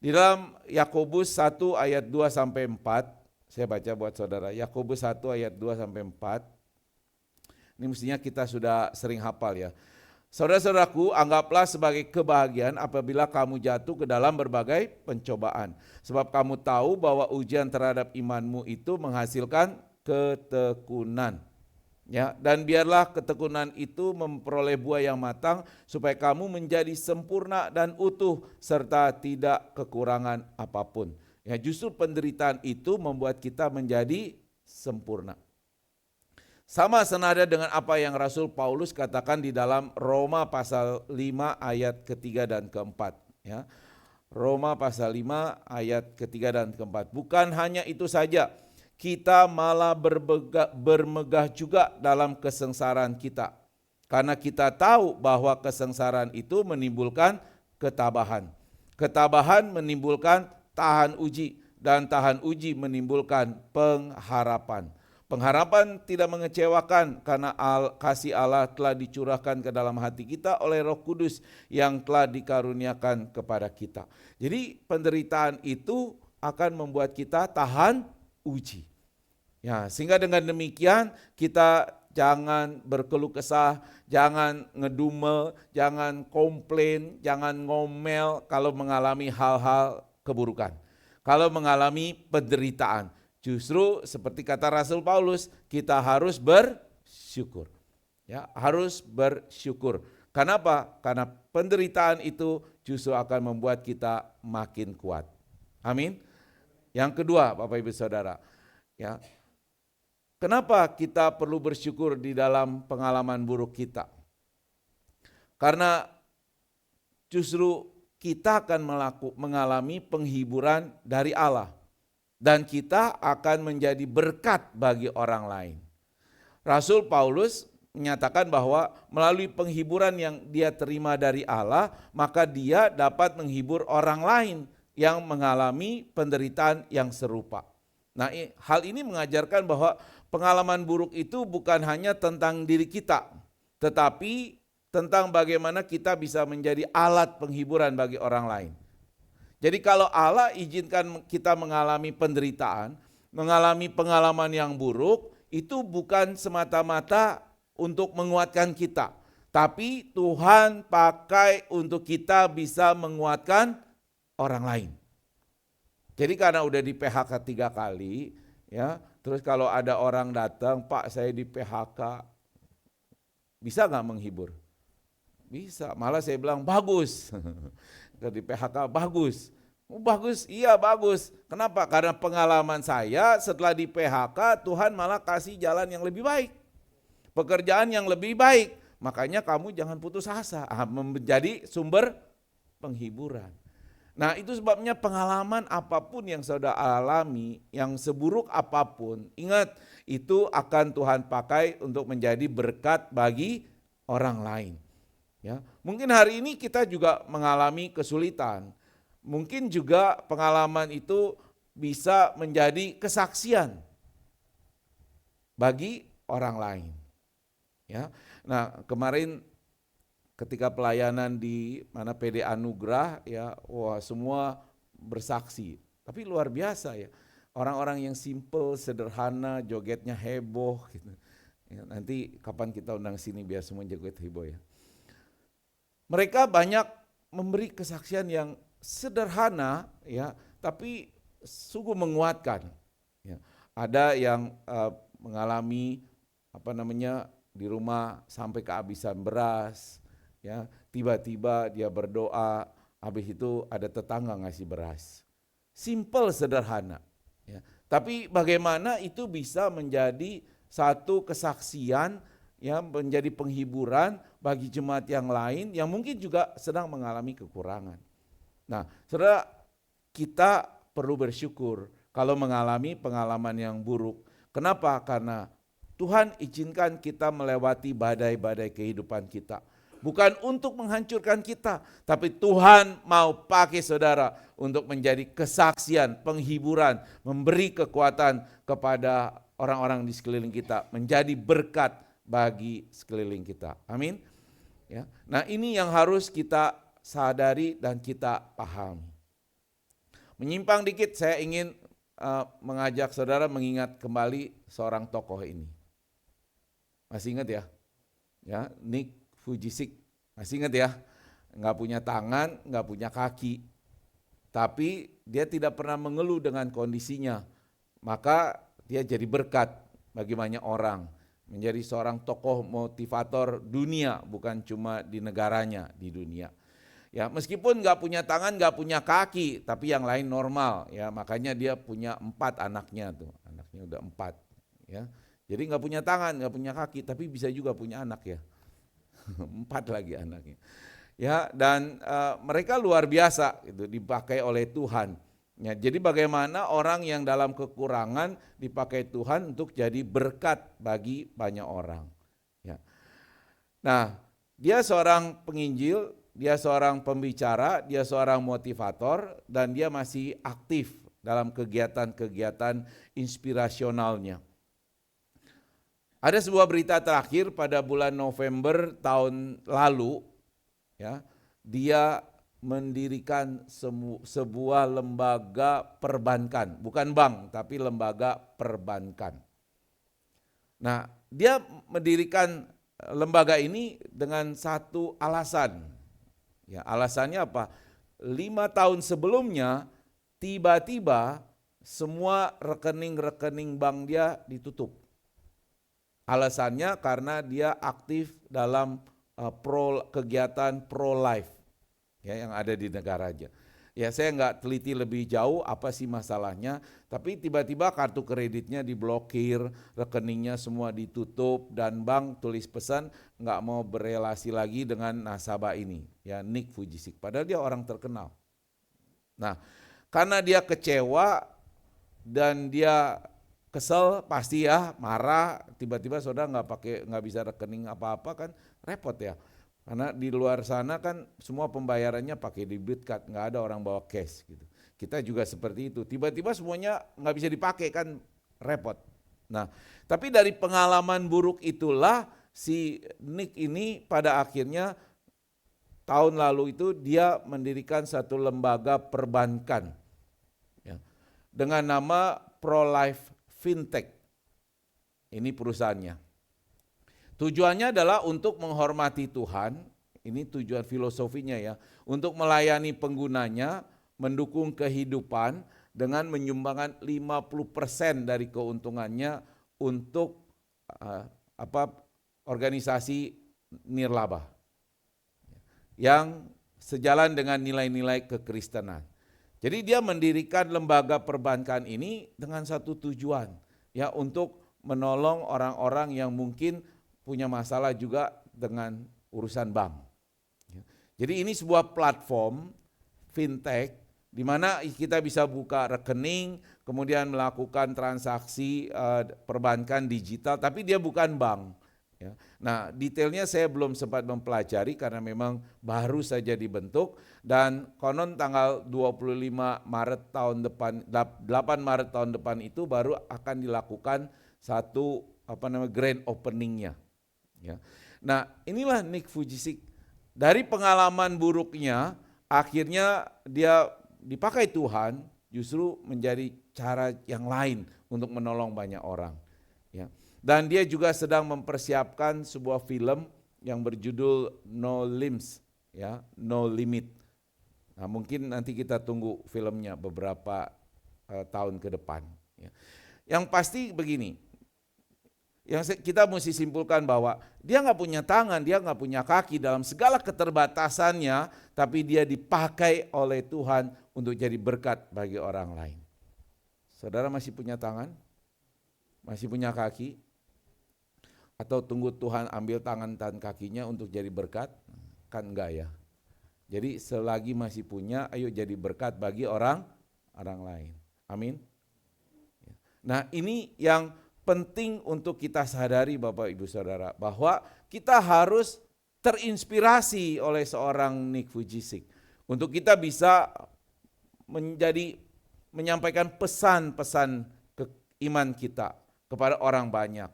Di dalam Yakobus 1 ayat 2 sampai 4, saya baca buat saudara. Yakobus 1 ayat 2 sampai 4. Ini mestinya kita sudah sering hafal ya. Saudara-saudaraku, anggaplah sebagai kebahagiaan apabila kamu jatuh ke dalam berbagai pencobaan. Sebab kamu tahu bahwa ujian terhadap imanmu itu menghasilkan ketekunan. Ya, dan biarlah ketekunan itu memperoleh buah yang matang supaya kamu menjadi sempurna dan utuh serta tidak kekurangan apapun. Ya, justru penderitaan itu membuat kita menjadi sempurna. Sama senada dengan apa yang Rasul Paulus katakan di dalam Roma pasal 5 ayat ketiga dan keempat. Ya. Roma pasal 5 ayat ketiga dan keempat. Bukan hanya itu saja, kita malah bermegah juga dalam kesengsaraan kita. Karena kita tahu bahwa kesengsaraan itu menimbulkan ketabahan. Ketabahan menimbulkan tahan uji, dan tahan uji menimbulkan pengharapan. Pengharapan tidak mengecewakan karena kasih Allah telah dicurahkan ke dalam hati kita oleh Roh Kudus yang telah dikaruniakan kepada kita. Jadi penderitaan itu akan membuat kita tahan uji. Ya, sehingga dengan demikian kita jangan berkeluh kesah, jangan ngedumel, jangan komplain, jangan ngomel kalau mengalami hal-hal keburukan. Kalau mengalami penderitaan. Justru seperti kata Rasul Paulus, kita harus bersyukur. Ya, harus bersyukur. Kenapa? Karena penderitaan itu justru akan membuat kita makin kuat. Amin. Yang kedua, Bapak Ibu Saudara, ya. Kenapa kita perlu bersyukur di dalam pengalaman buruk kita? Karena justru kita akan mengalami penghiburan dari Allah. Dan kita akan menjadi berkat bagi orang lain. Rasul Paulus menyatakan bahwa melalui penghiburan yang dia terima dari Allah, maka dia dapat menghibur orang lain yang mengalami penderitaan yang serupa. Nah, hal ini mengajarkan bahwa pengalaman buruk itu bukan hanya tentang diri kita, tetapi tentang bagaimana kita bisa menjadi alat penghiburan bagi orang lain. Jadi kalau Allah izinkan kita mengalami penderitaan, mengalami pengalaman yang buruk, itu bukan semata-mata untuk menguatkan kita, tapi Tuhan pakai untuk kita bisa menguatkan orang lain. Jadi karena udah di PHK 3 kali, ya, terus kalau ada orang datang, Pak saya di PHK, bisa gak menghibur? Bisa, malah saya bilang bagus. Di PHK bagus. Bagus, iya bagus. Kenapa? Karena pengalaman saya setelah di PHK, Tuhan malah kasih jalan yang lebih baik. Pekerjaan yang lebih baik. Makanya kamu jangan putus asa, menjadi sumber penghiburan. Nah, itu sebabnya pengalaman apapun yang saudara alami, yang seburuk apapun, ingat itu akan Tuhan pakai untuk menjadi berkat bagi orang lain. Ya, mungkin hari ini kita juga mengalami kesulitan. Mungkin juga pengalaman itu bisa menjadi kesaksian bagi orang lain. Ya, nah kemarin ketika pelayanan di mana PD Anugerah, ya, wah semua bersaksi. Tapi luar biasa ya, orang-orang yang simple, sederhana, jogetnya heboh gitu. Ya, nanti kapan kita undang sini biar semua joget heboh ya. Mereka banyak memberi kesaksian yang sederhana, ya, tapi sungguh menguatkan. Ya. Ada yang mengalami di rumah sampai kehabisan beras, ya, tiba-tiba dia berdoa, habis itu ada tetangga ngasih beras. Simple, sederhana. Ya. Tapi bagaimana itu bisa menjadi satu kesaksian, ya, menjadi penghiburan bagi jemaat yang lain yang mungkin juga sedang mengalami kekurangan. Nah, saudara, kita perlu bersyukur kalau mengalami pengalaman yang buruk. Kenapa? Karena Tuhan izinkan kita melewati badai-badai kehidupan kita. Bukan untuk menghancurkan kita, tapi Tuhan mau pakai saudara untuk menjadi kesaksian, penghiburan, memberi kekuatan kepada orang-orang di sekeliling kita, menjadi berkat bagi sekeliling kita. Amin. Ya. Nah, ini yang harus kita sadari dan kita pahami. Menyimpang dikit, saya ingin mengajak saudara mengingat kembali seorang tokoh ini. Masih ingat ya? Ya, Nick Vujicic. Masih ingat ya? Nggak punya tangan, nggak punya kaki. Tapi dia tidak pernah mengeluh dengan kondisinya. Maka dia jadi berkat bagi banyak orang. Menjadi seorang tokoh motivator dunia, bukan cuma di negaranya, di dunia. Ya, meskipun nggak punya tangan, nggak punya kaki, tapi yang lain normal. Ya, makanya dia punya 4 anaknya tuh, anaknya udah 4. Ya, jadi nggak punya tangan, nggak punya kaki, tapi bisa juga punya anak ya, 4 lagi anaknya. Ya, dan mereka luar biasa, itu dipakai oleh Tuhan. Ya, jadi bagaimana orang yang dalam kekurangan dipakai Tuhan untuk jadi berkat bagi banyak orang. Ya. Nah, dia seorang penginjil, dia seorang pembicara, dia seorang motivator, dan dia masih aktif dalam kegiatan-kegiatan inspirasionalnya. Ada sebuah berita terakhir pada bulan November tahun lalu, ya, dia mendirikan sebuah lembaga perbankan, bukan bank, tapi lembaga perbankan. Nah, dia mendirikan lembaga ini dengan satu alasan. Ya, alasannya apa? 5 tahun sebelumnya tiba-tiba semua rekening-rekening bank dia ditutup. Alasannya karena dia aktif dalam kegiatan pro-life, ya, yang ada di negaranya. Ya, saya nggak teliti lebih jauh apa sih masalahnya, tapi tiba-tiba kartu kreditnya diblokir, rekeningnya semua ditutup, dan bank tulis pesan nggak mau berelasi lagi dengan nasabah ini, ya, Nick Vujicic. Padahal dia orang terkenal. Nah, karena dia kecewa dan dia kesel, pasti ya marah, tiba-tiba saudara nggak bisa rekening apa-apa, kan repot ya. Karena di luar sana kan semua pembayarannya pakai debit card, nggak ada orang bawa cash gitu. Kita juga seperti itu, tiba-tiba semuanya nggak bisa dipakai, kan repot. Nah, tapi dari pengalaman buruk itulah si Nick ini pada akhirnya tahun lalu itu dia mendirikan satu lembaga perbankan, ya, dengan nama Pro-Life Fintech. Ini perusahaannya. Tujuannya adalah untuk menghormati Tuhan, ini tujuan filosofinya ya, untuk melayani penggunanya, mendukung kehidupan dengan menyumbangkan 50% dari keuntungannya untuk organisasi nirlaba yang sejalan dengan nilai-nilai kekristenan. Jadi dia mendirikan lembaga perbankan ini dengan satu tujuan, ya, untuk menolong orang-orang yang mungkin punya masalah juga dengan urusan bank. Jadi ini sebuah platform fintech di mana kita bisa buka rekening, kemudian melakukan transaksi perbankan digital, tapi dia bukan bank. Ya. Nah, detailnya saya belum sempat mempelajari karena memang baru saja dibentuk, dan konon tanggal 25 Maret tahun depan, 8 Maret tahun depan itu baru akan dilakukan satu grand openingnya. Ya. Nah, inilah Nick Vujicic. Dari pengalaman buruknya, akhirnya dia dipakai Tuhan justru menjadi cara yang lain untuk menolong banyak orang. Ya. Dan dia juga sedang mempersiapkan sebuah film yang berjudul No Limits, ya, No Limit. Nah, mungkin nanti kita tunggu filmnya beberapa tahun ke depan. Ya. Yang pasti begini, yang kita mesti simpulkan bahwa dia nggak punya tangan, dia nggak punya kaki, dalam segala keterbatasannya, tapi dia dipakai oleh Tuhan untuk jadi berkat bagi orang lain. Saudara masih punya tangan? Masih punya kaki? Atau tunggu Tuhan ambil tangan dan kakinya untuk jadi berkat? Kan enggak ya. Jadi selagi masih punya, ayo jadi berkat bagi orang lain. Amin. Nah, ini yang penting untuk kita sadari Bapak Ibu Saudara, bahwa kita harus terinspirasi oleh seorang Nick Vujicic untuk kita bisa menyampaikan pesan-pesan iman kita kepada orang banyak.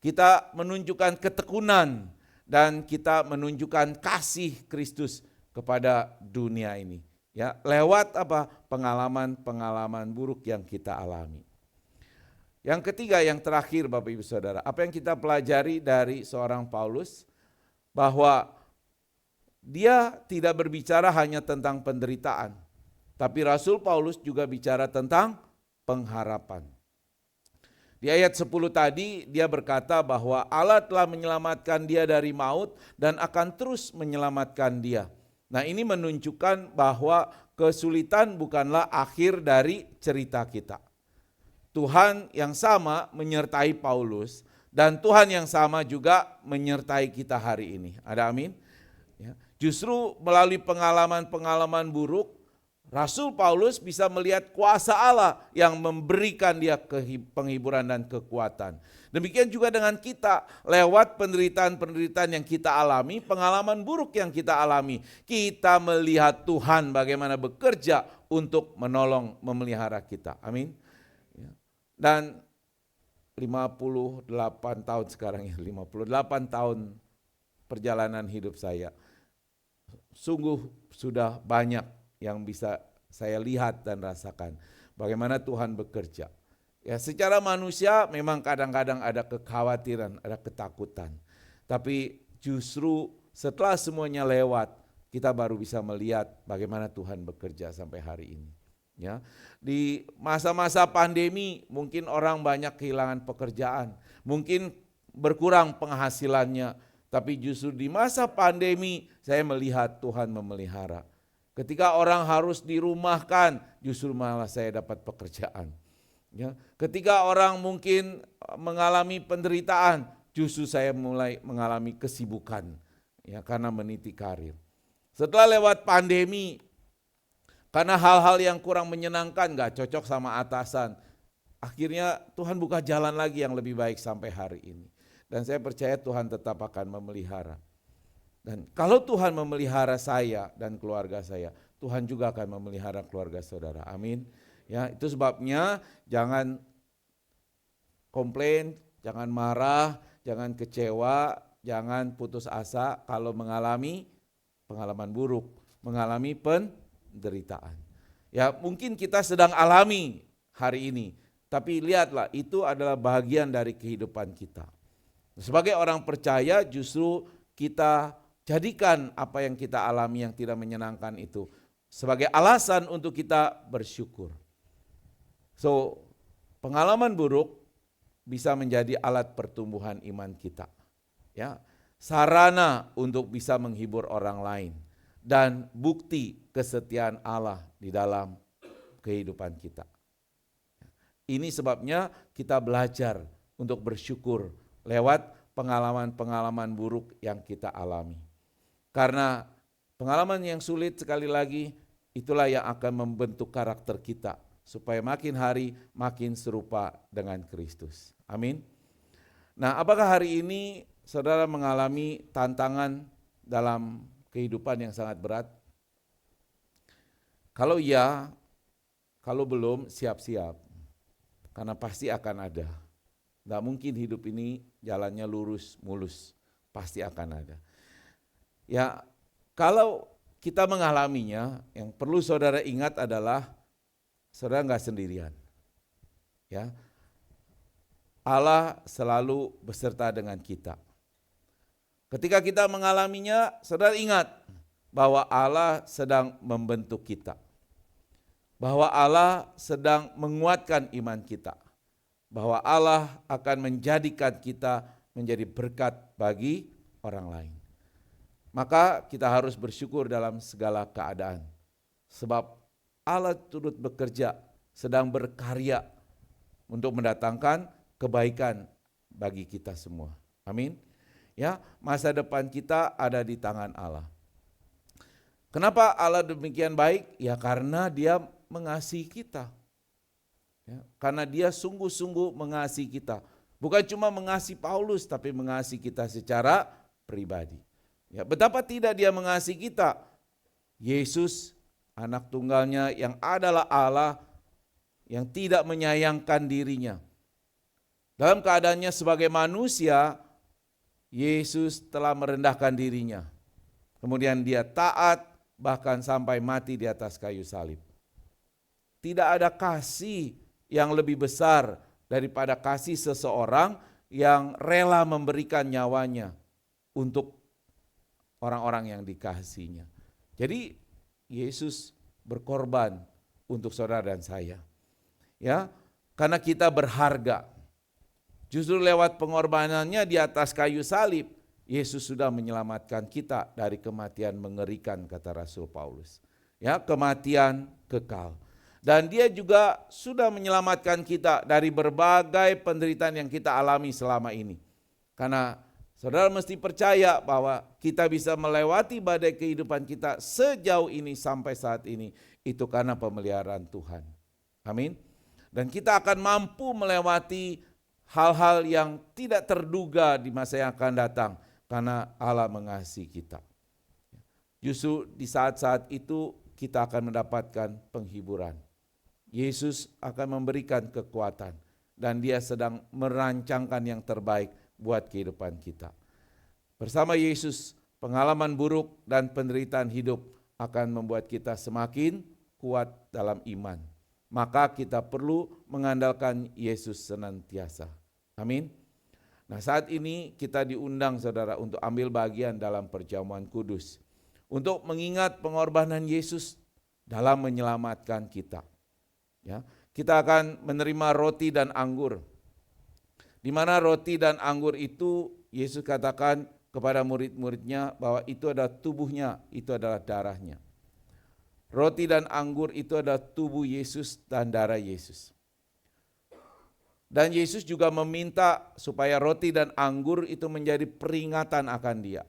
Kita menunjukkan ketekunan dan kita menunjukkan kasih Kristus kepada dunia ini. Ya, lewat apa? Pengalaman-pengalaman buruk yang kita alami. Yang ketiga, yang terakhir Bapak Ibu Saudara, apa yang kita pelajari dari seorang Paulus, bahwa dia tidak berbicara hanya tentang penderitaan, tapi Rasul Paulus juga bicara tentang pengharapan. Di ayat 10 tadi dia berkata bahwa Allah telah menyelamatkan dia dari maut dan akan terus menyelamatkan dia. Nah, ini menunjukkan bahwa kesulitan bukanlah akhir dari cerita kita. Tuhan yang sama menyertai Paulus dan Tuhan yang sama juga menyertai kita hari ini. Ada amin? Ya. Justru melalui pengalaman-pengalaman buruk, Rasul Paulus bisa melihat kuasa Allah yang memberikan dia penghiburan dan kekuatan. Demikian juga dengan kita, lewat penderitaan-penderitaan yang kita alami, pengalaman buruk yang kita alami, kita melihat Tuhan bagaimana bekerja untuk menolong, memelihara kita. Amin. Dan 58 tahun sekarang ya, 58 tahun perjalanan hidup saya. Sungguh sudah banyak yang bisa saya lihat dan rasakan bagaimana Tuhan bekerja. Ya, secara manusia memang kadang-kadang ada kekhawatiran, ada ketakutan. Tapi justru setelah semuanya lewat, kita baru bisa melihat bagaimana Tuhan bekerja sampai hari ini. Ya, di masa-masa pandemi mungkin orang banyak kehilangan pekerjaan, mungkin berkurang penghasilannya, tapi justru di masa pandemi saya melihat Tuhan memelihara. Ketika orang harus dirumahkan, justru malah saya dapat pekerjaan. Ya, ketika orang mungkin mengalami penderitaan, justru saya mulai mengalami kesibukan, ya, karena meniti karir. Setelah lewat pandemi, karena hal-hal yang kurang menyenangkan, gak cocok sama atasan, akhirnya Tuhan buka jalan lagi yang lebih baik sampai hari ini. Dan saya percaya Tuhan tetap akan memelihara. Dan kalau Tuhan memelihara saya dan keluarga saya, Tuhan juga akan memelihara keluarga saudara. Amin. Ya, itu sebabnya jangan komplain, jangan marah, jangan kecewa, jangan putus asa kalau mengalami pengalaman buruk, mengalami penderitaan. Ya, mungkin kita sedang alami hari ini, tapi lihatlah itu adalah bagian dari kehidupan kita. Sebagai orang percaya justru kita jadikan apa yang kita alami yang tidak menyenangkan itu sebagai alasan untuk kita bersyukur. So, pengalaman buruk bisa menjadi alat pertumbuhan iman kita. Ya, sarana untuk bisa menghibur orang lain dan bukti kesetiaan Allah di dalam kehidupan kita. Ini sebabnya kita belajar untuk bersyukur lewat pengalaman-pengalaman buruk yang kita alami. Karena pengalaman yang sulit sekali lagi itulah yang akan membentuk karakter kita supaya makin hari makin serupa dengan Kristus. Amin. Nah, apakah hari ini saudara mengalami tantangan dalam kehidupan yang sangat berat? Kalau iya, kalau belum siap-siap. Karena pasti akan ada. Tidak mungkin hidup ini jalannya lurus, mulus. Pasti akan ada. Ya, kalau kita mengalaminya, yang perlu saudara ingat adalah saudara enggak sendirian. Ya. Allah selalu beserta dengan kita. Ketika kita mengalaminya, saudara ingat bahwa Allah sedang membentuk kita. Bahwa Allah sedang menguatkan iman kita. Bahwa Allah akan menjadikan kita menjadi berkat bagi orang lain. Maka kita harus bersyukur dalam segala keadaan. Sebab Allah turut bekerja, sedang berkarya untuk mendatangkan kebaikan bagi kita semua. Amin. Ya, masa depan kita ada di tangan Allah. Kenapa Allah demikian baik? Ya karena Dia mengasihi kita. Ya, karena Dia sungguh-sungguh mengasihi kita. Bukan cuma mengasihi Paulus, tapi mengasihi kita secara pribadi. Ya, betapa tidak Dia mengasihi kita. Yesus, anak tunggalnya yang adalah Allah, yang tidak menyayangkan dirinya. Dalam keadaannya sebagai manusia, Yesus telah merendahkan dirinya. Kemudian Dia taat, bahkan sampai mati di atas kayu salib. Tidak ada kasih yang lebih besar daripada kasih seseorang yang rela memberikan nyawanya untuk orang-orang yang dikasihinya. Jadi Yesus berkorban untuk saudara dan saya. Ya, karena kita berharga. Justru lewat pengorbanannya di atas kayu salib, Yesus sudah menyelamatkan kita dari kematian mengerikan, kata Rasul Paulus. Ya, kematian kekal. Dan Dia juga sudah menyelamatkan kita dari berbagai penderitaan yang kita alami selama ini. Karena Saudara mesti percaya bahwa kita bisa melewati badai kehidupan kita sejauh ini sampai saat ini. Itu karena pemeliharaan Tuhan. Amin. Dan kita akan mampu melewati hal-hal yang tidak terduga di masa yang akan datang. Karena Allah mengasihi kita. Justru di saat-saat itu kita akan mendapatkan penghiburan. Yesus akan memberikan kekuatan. Dan dia sedang merancangkan yang terbaik buat kehidupan kita. Bersama Yesus, pengalaman buruk dan penderitaan hidup akan membuat kita semakin kuat dalam iman. Maka kita perlu mengandalkan Yesus senantiasa. Amin. Nah, saat ini kita diundang saudara untuk ambil bagian dalam perjamuan kudus. Untuk mengingat pengorbanan Yesus dalam menyelamatkan kita. Ya, kita akan menerima roti dan anggur. Di mana roti dan anggur itu Yesus katakan kepada murid-muridnya bahwa itu adalah tubuhnya, itu adalah darahnya. Roti dan anggur itu adalah tubuh Yesus dan darah Yesus. Dan Yesus juga meminta supaya roti dan anggur itu menjadi peringatan akan dia.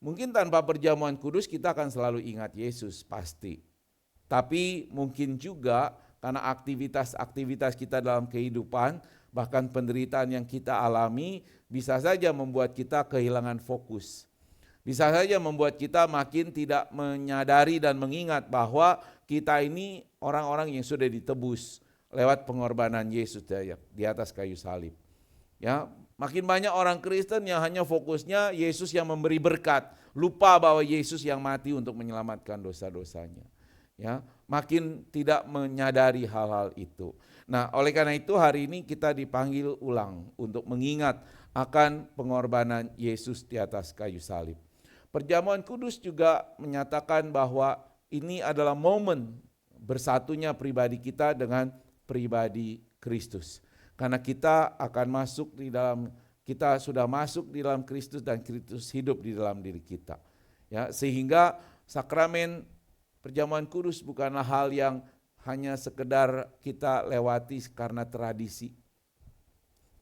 Mungkin tanpa perjamuan kudus kita akan selalu ingat Yesus, pasti. Tapi mungkin juga karena aktivitas-aktivitas kita dalam kehidupan, bahkan penderitaan yang kita alami, bisa saja membuat kita kehilangan fokus. Bisa saja membuat kita makin tidak menyadari dan mengingat bahwa kita ini orang-orang yang sudah ditebus lewat pengorbanan Yesus di atas kayu salib. Ya, makin banyak orang Kristen yang hanya fokusnya Yesus yang memberi berkat, lupa bahwa Yesus yang mati untuk menyelamatkan dosa-dosanya. Ya, makin tidak menyadari hal-hal itu. Nah, oleh karena itu hari ini kita dipanggil ulang untuk mengingat akan pengorbanan Yesus di atas kayu salib. Perjamuan kudus juga menyatakan bahwa ini adalah momen bersatunya pribadi kita dengan pribadi Kristus. Karena kita akan masuk di dalam, kita sudah masuk di dalam Kristus dan Kristus hidup di dalam diri kita. Ya, sehingga sakramen perjamuan kudus bukanlah hal yang hanya sekedar kita lewati karena tradisi.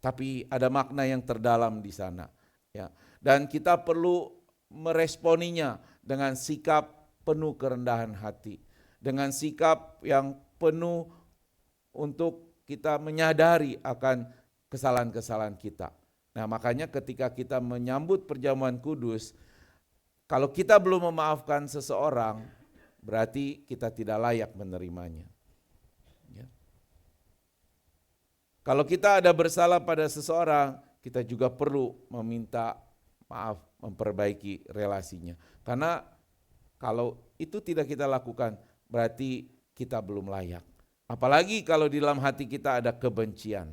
Tapi ada makna yang terdalam di sana. Ya. Dan kita perlu meresponinya dengan sikap penuh kerendahan hati. Dengan sikap yang penuh untuk kita menyadari akan kesalahan-kesalahan kita. Nah, makanya ketika kita menyambut perjamuan kudus, kalau kita belum memaafkan seseorang, berarti kita tidak layak menerimanya. Ya. Kalau kita ada bersalah pada seseorang, kita juga perlu meminta maaf, memperbaiki relasinya. Karena kalau itu tidak kita lakukan, berarti kita belum layak. Apalagi kalau di dalam hati kita ada kebencian.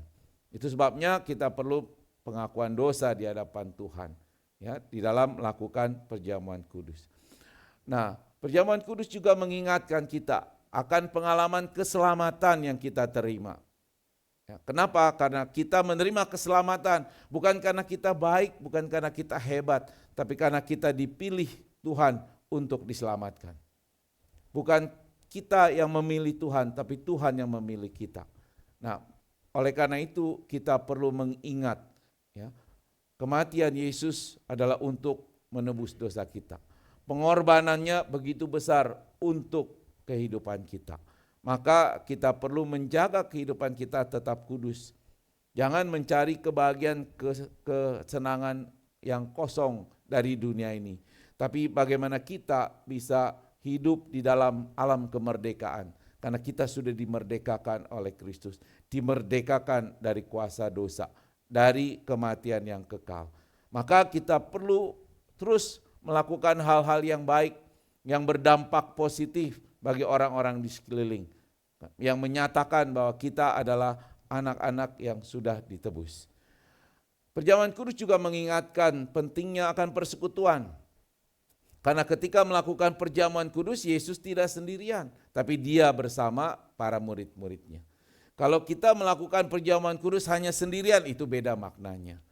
Itu sebabnya kita perlu pengakuan dosa di hadapan Tuhan. Ya, di dalam melakukan perjamuan kudus. Nah, perjamuan kudus juga mengingatkan kita akan pengalaman keselamatan yang kita terima. Ya, kenapa? Karena kita menerima keselamatan bukan karena kita baik, bukan karena kita hebat, tapi karena kita dipilih Tuhan untuk diselamatkan. Bukan kita yang memilih Tuhan, tapi Tuhan yang memilih kita. Nah, oleh karena itu kita perlu mengingat, ya, kematian Yesus adalah untuk menebus dosa kita. Pengorbanannya begitu besar untuk kehidupan kita. Maka kita perlu menjaga kehidupan kita tetap kudus. Jangan mencari kebahagiaan, kesenangan yang kosong dari dunia ini. Tapi bagaimana kita bisa hidup di dalam alam kemerdekaan. Karena kita sudah dimerdekakan oleh Kristus. Dimerdekakan dari kuasa dosa. Dari kematian yang kekal. Maka kita perlu terus melakukan hal-hal yang baik. Yang berdampak positif bagi orang-orang di sekeliling. Yang menyatakan bahwa kita adalah anak-anak yang sudah ditebus. Perjamuan kudus juga mengingatkan pentingnya akan persekutuan. Karena ketika melakukan perjamuan kudus, Yesus tidak sendirian, tapi dia bersama para murid-muridnya. Kalau kita melakukan perjamuan kudus hanya sendirian, itu beda maknanya.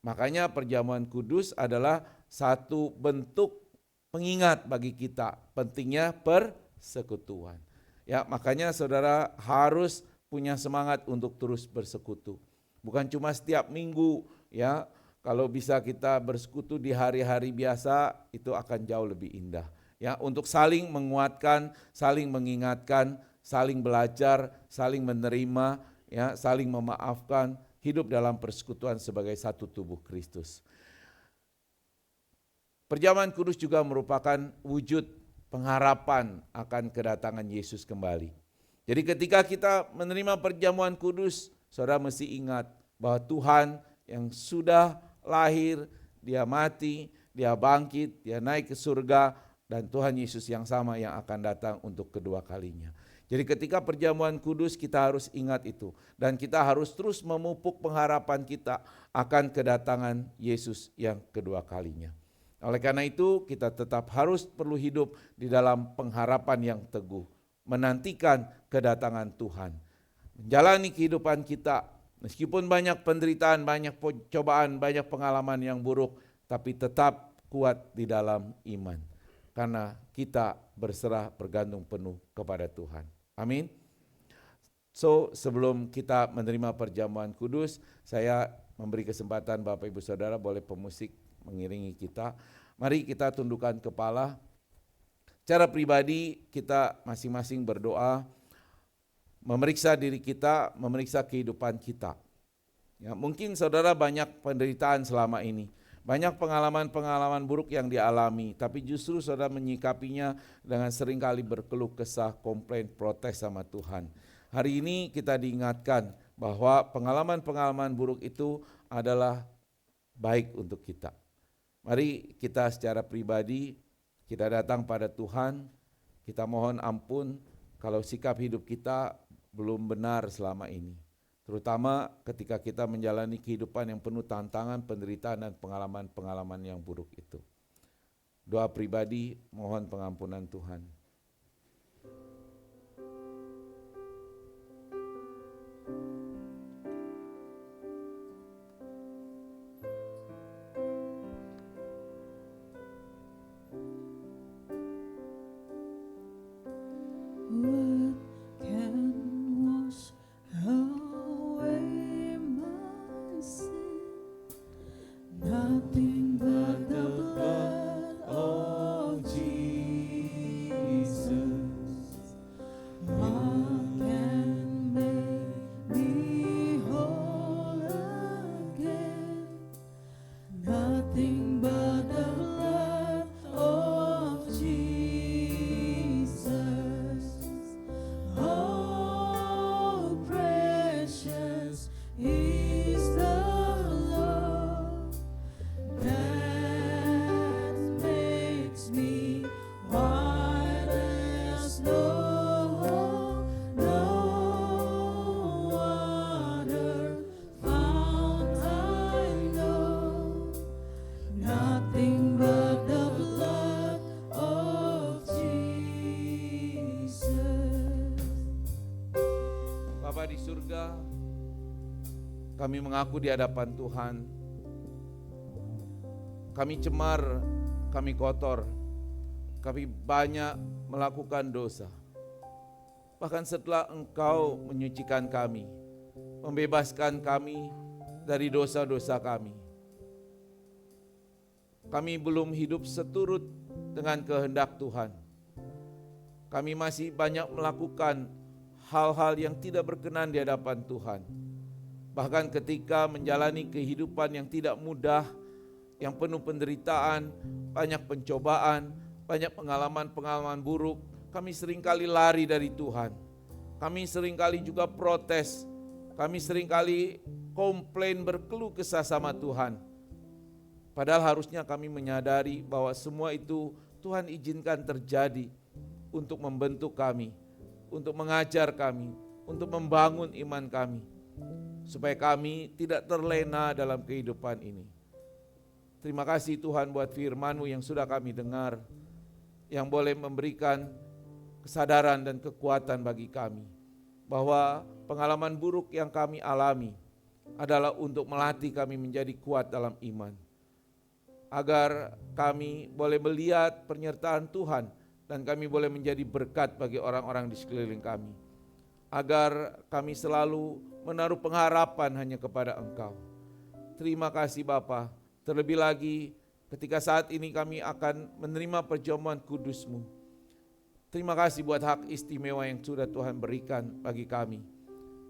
Makanya perjamuan kudus adalah satu bentuk pengingat bagi kita, pentingnya persekutuan. Ya, makanya saudara harus punya semangat untuk terus bersekutu. Bukan cuma setiap minggu, ya, Kalau bisa kita bersekutu di hari-hari biasa, itu akan jauh lebih indah. Ya, untuk saling menguatkan, saling mengingatkan, saling belajar, saling menerima, ya, saling memaafkan, hidup dalam persekutuan sebagai satu tubuh Kristus. Perjamuan kudus juga merupakan wujud pengharapan akan kedatangan Yesus kembali. Jadi ketika kita menerima perjamuan kudus, saudara mesti ingat bahwa Tuhan yang sudah lahir, dia mati, dia bangkit, dia naik ke surga, dan Tuhan Yesus yang sama yang akan datang untuk kedua kalinya. Jadi ketika perjamuan kudus kita harus ingat itu. Dan kita harus terus memupuk pengharapan kita akan kedatangan Yesus yang kedua kalinya. Oleh karena itu kita tetap harus perlu hidup di dalam pengharapan yang teguh. Menantikan kedatangan Tuhan. Menjalani kehidupan kita meskipun banyak penderitaan, banyak cobaan, banyak pengalaman yang buruk. Tapi tetap kuat di dalam iman. Karena kita berserah bergantung penuh kepada Tuhan. Amin. So, sebelum kita menerima perjamuan kudus, saya memberi kesempatan Bapak Ibu Saudara boleh pemusik mengiringi kita. Mari kita tundukkan kepala. Secara pribadi kita masing-masing berdoa, memeriksa diri kita, memeriksa kehidupan kita. Ya, mungkin saudara banyak penderitaan selama ini. Banyak pengalaman-pengalaman buruk yang dialami, tapi justru saudara menyikapinya dengan seringkali berkeluh kesah, komplain, protes sama Tuhan. Hari ini kita diingatkan bahwa pengalaman-pengalaman buruk itu adalah baik untuk kita. Mari kita secara pribadi, kita datang pada Tuhan, kita mohon ampun kalau sikap hidup kita belum benar selama ini. Terutama ketika kita menjalani kehidupan yang penuh tantangan, penderitaan, dan pengalaman-pengalaman yang buruk itu. Doa pribadi, mohon pengampunan Tuhan. Bapa di surga, kami mengaku di hadapan Tuhan, kami cemar, kami kotor, kami banyak melakukan dosa. Bahkan setelah Engkau menyucikan kami, membebaskan kami dari dosa-dosa kami, kami belum hidup seturut dengan kehendak Tuhan. Kami masih banyak melakukan hal-hal yang tidak berkenan di hadapan Tuhan. Bahkan ketika menjalani kehidupan yang tidak mudah, yang penuh penderitaan, banyak pencobaan, banyak pengalaman-pengalaman buruk, kami seringkali lari dari Tuhan. Kami seringkali juga protes. Kami seringkali komplain, berkeluh kesah sama Tuhan. Padahal harusnya kami menyadari bahwa semua itu Tuhan izinkan terjadi untuk membentuk kami, untuk mengajar kami, untuk membangun iman kami, supaya kami tidak terlena dalam kehidupan ini. Terima kasih Tuhan buat firman-Mu yang sudah kami dengar, yang boleh memberikan kesadaran dan kekuatan bagi kami, bahwa pengalaman buruk yang kami alami adalah untuk melatih kami menjadi kuat dalam iman, agar kami boleh melihat penyertaan Tuhan, dan kami boleh menjadi berkat bagi orang-orang di sekeliling kami. Agar kami selalu menaruh pengharapan hanya kepada Engkau. Terima kasih Bapa. Terlebih lagi ketika saat ini kami akan menerima perjamuan kudus-Mu. Terima kasih buat hak istimewa yang sudah Tuhan berikan bagi kami,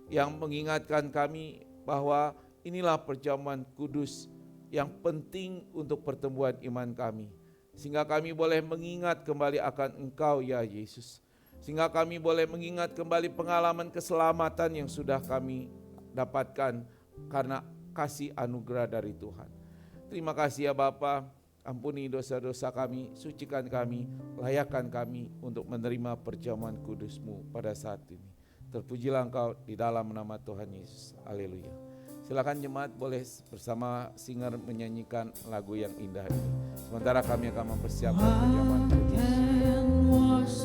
yang mengingatkan kami bahwa inilah perjamuan kudus yang penting untuk pertumbuhan iman kami. Sehingga kami boleh mengingat kembali akan Engkau ya Yesus. Sehingga kami boleh mengingat kembali pengalaman keselamatan yang sudah kami dapatkan karena kasih anugerah dari Tuhan. Terima kasih ya Bapa, ampuni dosa-dosa kami, sucikan kami, layakkan kami untuk menerima perjamuan kudus-Mu pada saat ini. Terpujilah Engkau di dalam nama Tuhan Yesus. Haleluya. Silakan jemaat boleh bersama singer menyanyikan lagu yang indah ini. Sementara kami akan mempersiapkan perjamuan kudus.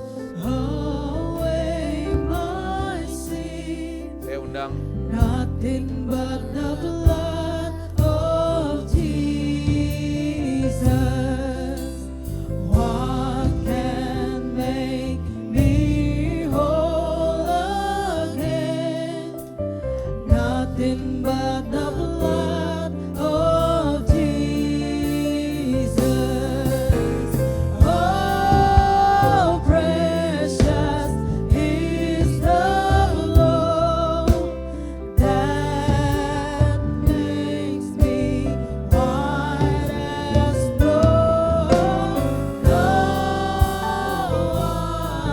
Saya undang Nothing but the blood of Jesus. What can make me whole again? Nothing but the blood of Jesus. Oh, precious is the blood that makes me white as snow. No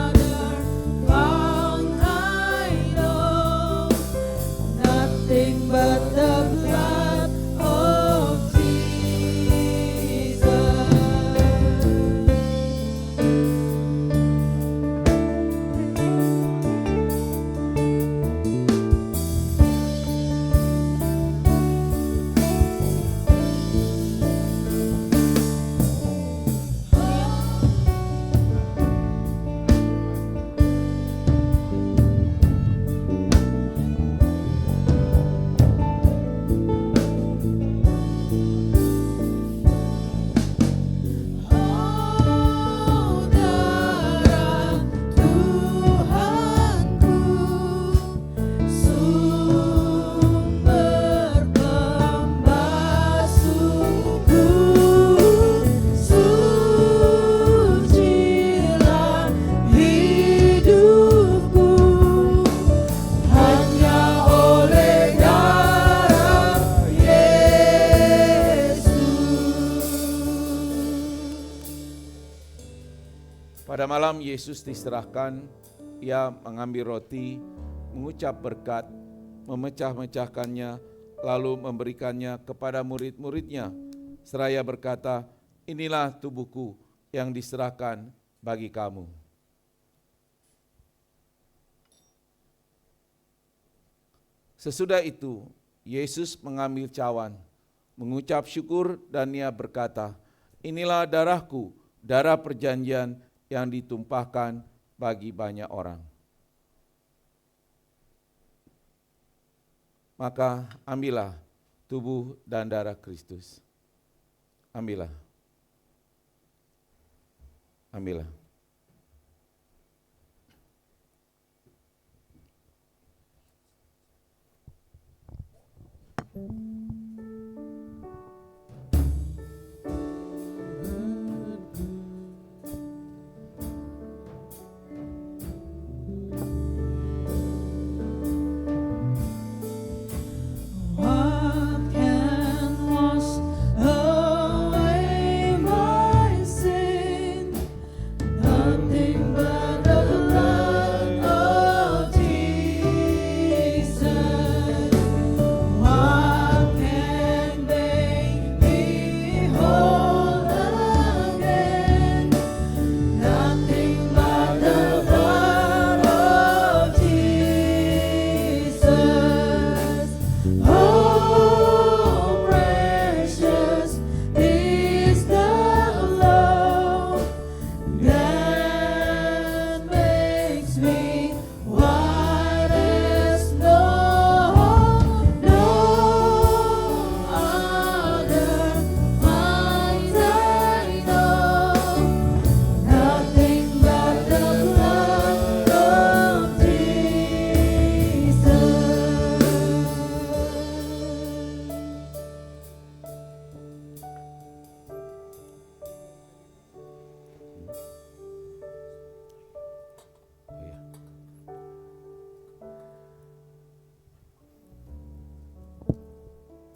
other found I know. Nothing but the blood of Jesus. Oh, darah Tuhanku, sumber pembasuhku, sucilah hidupku, hanya oleh darah Yesus. Pada malam Yesus diserahkan, Ia mengambil roti, mengucap berkat, memecah-mecahkannya, lalu memberikannya kepada murid-muridnya, seraya berkata, inilah tubuhku yang diserahkan bagi kamu. Sesudah itu, Yesus mengambil cawan, mengucap syukur dan Ia berkata, inilah darahku, darah perjanjian yang ditumpahkan bagi banyak orang. Maka ambillah tubuh dan darah Kristus. Ambillah. Ambillah. What can wash away my sin? Nothing but the blood of Jesus. What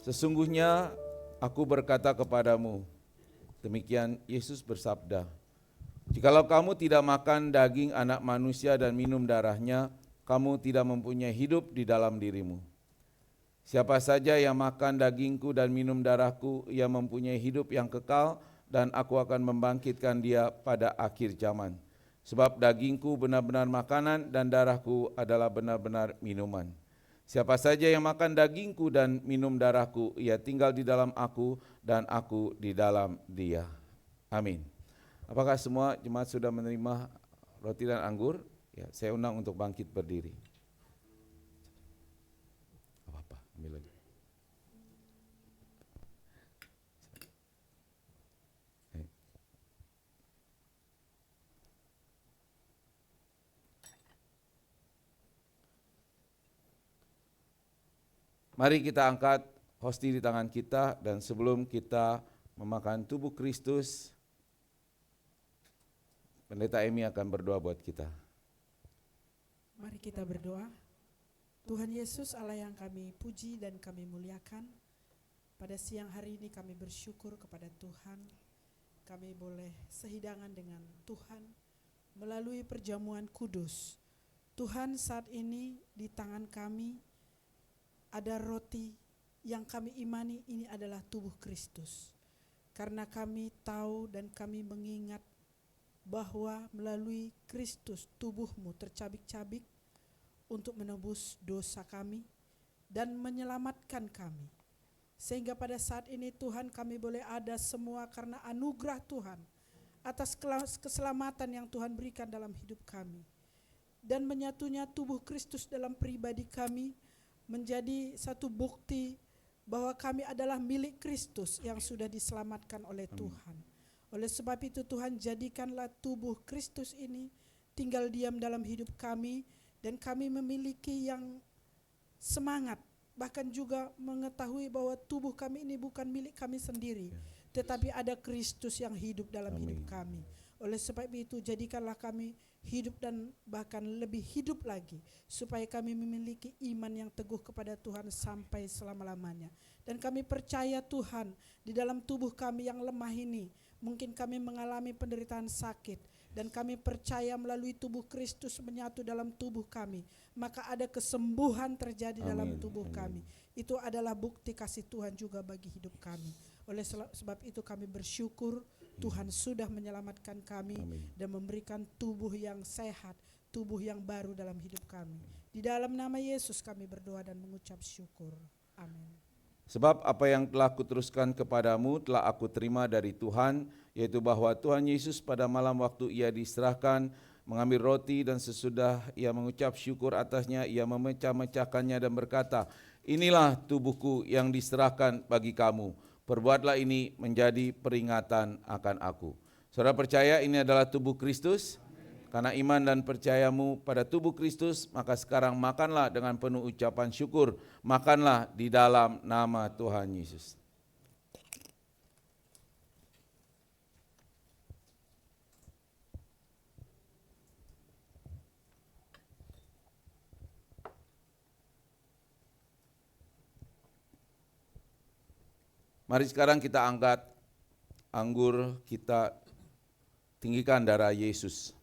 Sesungguhnya aku berkata kepadamu, demikian Yesus bersabda, jikalau kamu tidak makan daging anak manusia dan minum darahnya, kamu tidak mempunyai hidup di dalam dirimu. Siapa saja yang makan dagingku dan minum darahku, ia mempunyai hidup yang kekal, dan aku akan membangkitkan dia pada akhir zaman. Sebab dagingku benar-benar makanan dan darahku adalah benar-benar minuman. Siapa saja yang makan dagingku dan minum darahku, ia tinggal di dalam aku dan aku di dalam dia. Amin. Apakah semua jemaat sudah menerima roti dan anggur? Ya, saya undang untuk bangkit berdiri. Apa-apa, ambil lagi. Mari kita angkat hosti di tangan kita, dan sebelum kita memakan tubuh Kristus, Pendeta Emi akan berdoa buat kita. Mari kita berdoa. Tuhan Yesus, Allah yang kami puji dan kami muliakan, pada siang hari ini kami bersyukur kepada Tuhan. Kami boleh sehidangan dengan Tuhan melalui perjamuan kudus. Tuhan, saat ini di tangan kami ada roti yang kami imani ini adalah tubuh Kristus. Karena kami tahu dan kami mengingat bahwa melalui Kristus tubuhmu tercabik-cabik untuk menebus dosa kami dan menyelamatkan kami. Sehingga pada saat ini Tuhan, kami boleh ada semua karena anugerah Tuhan atas keselamatan yang Tuhan berikan dalam hidup kami. Dan menyatunya tubuh Kristus dalam pribadi kami menjadi satu bukti bahwa kami adalah milik Kristus yang sudah diselamatkan oleh Tuhan. Oleh sebab itu Tuhan, jadikanlah tubuh Kristus ini tinggal diam dalam hidup kami, dan kami memiliki yang semangat, bahkan juga mengetahui bahwa tubuh kami ini bukan milik kami sendiri, tetapi ada Kristus yang hidup dalam hidup kami. Oleh sebab itu jadikanlah kami hidup dan bahkan lebih hidup lagi, supaya kami memiliki iman yang teguh kepada Tuhan sampai selama-lamanya. Dan kami percaya Tuhan, di dalam tubuh kami yang lemah ini, mungkin kami mengalami penderitaan sakit, dan kami percaya melalui tubuh Kristus menyatu dalam tubuh kami, maka ada kesembuhan terjadi dalam tubuh kami. Itu adalah bukti kasih Tuhan juga bagi hidup kami. Oleh sebab itu kami bersyukur Tuhan sudah menyelamatkan kami dan memberikan tubuh yang sehat, tubuh yang baru dalam hidup kami. Di dalam nama Yesus kami berdoa dan mengucap syukur. Amin. Sebab apa yang telah kuteruskan kepadamu telah aku terima dari Tuhan, yaitu bahwa Tuhan Yesus pada malam waktu ia diserahkan mengambil roti, dan sesudah ia mengucap syukur atasnya, ia memecah-mecahkannya dan berkata, inilah tubuhku yang diserahkan bagi kamu. Perbuatlah ini menjadi peringatan akan aku. Saudara percaya ini adalah tubuh Kristus? Karena iman dan percayamu pada tubuh Kristus, maka sekarang makanlah dengan penuh ucapan syukur. Makanlah di dalam nama Tuhan Yesus. Mari sekarang kita angkat anggur, kita tinggikan darah Yesus.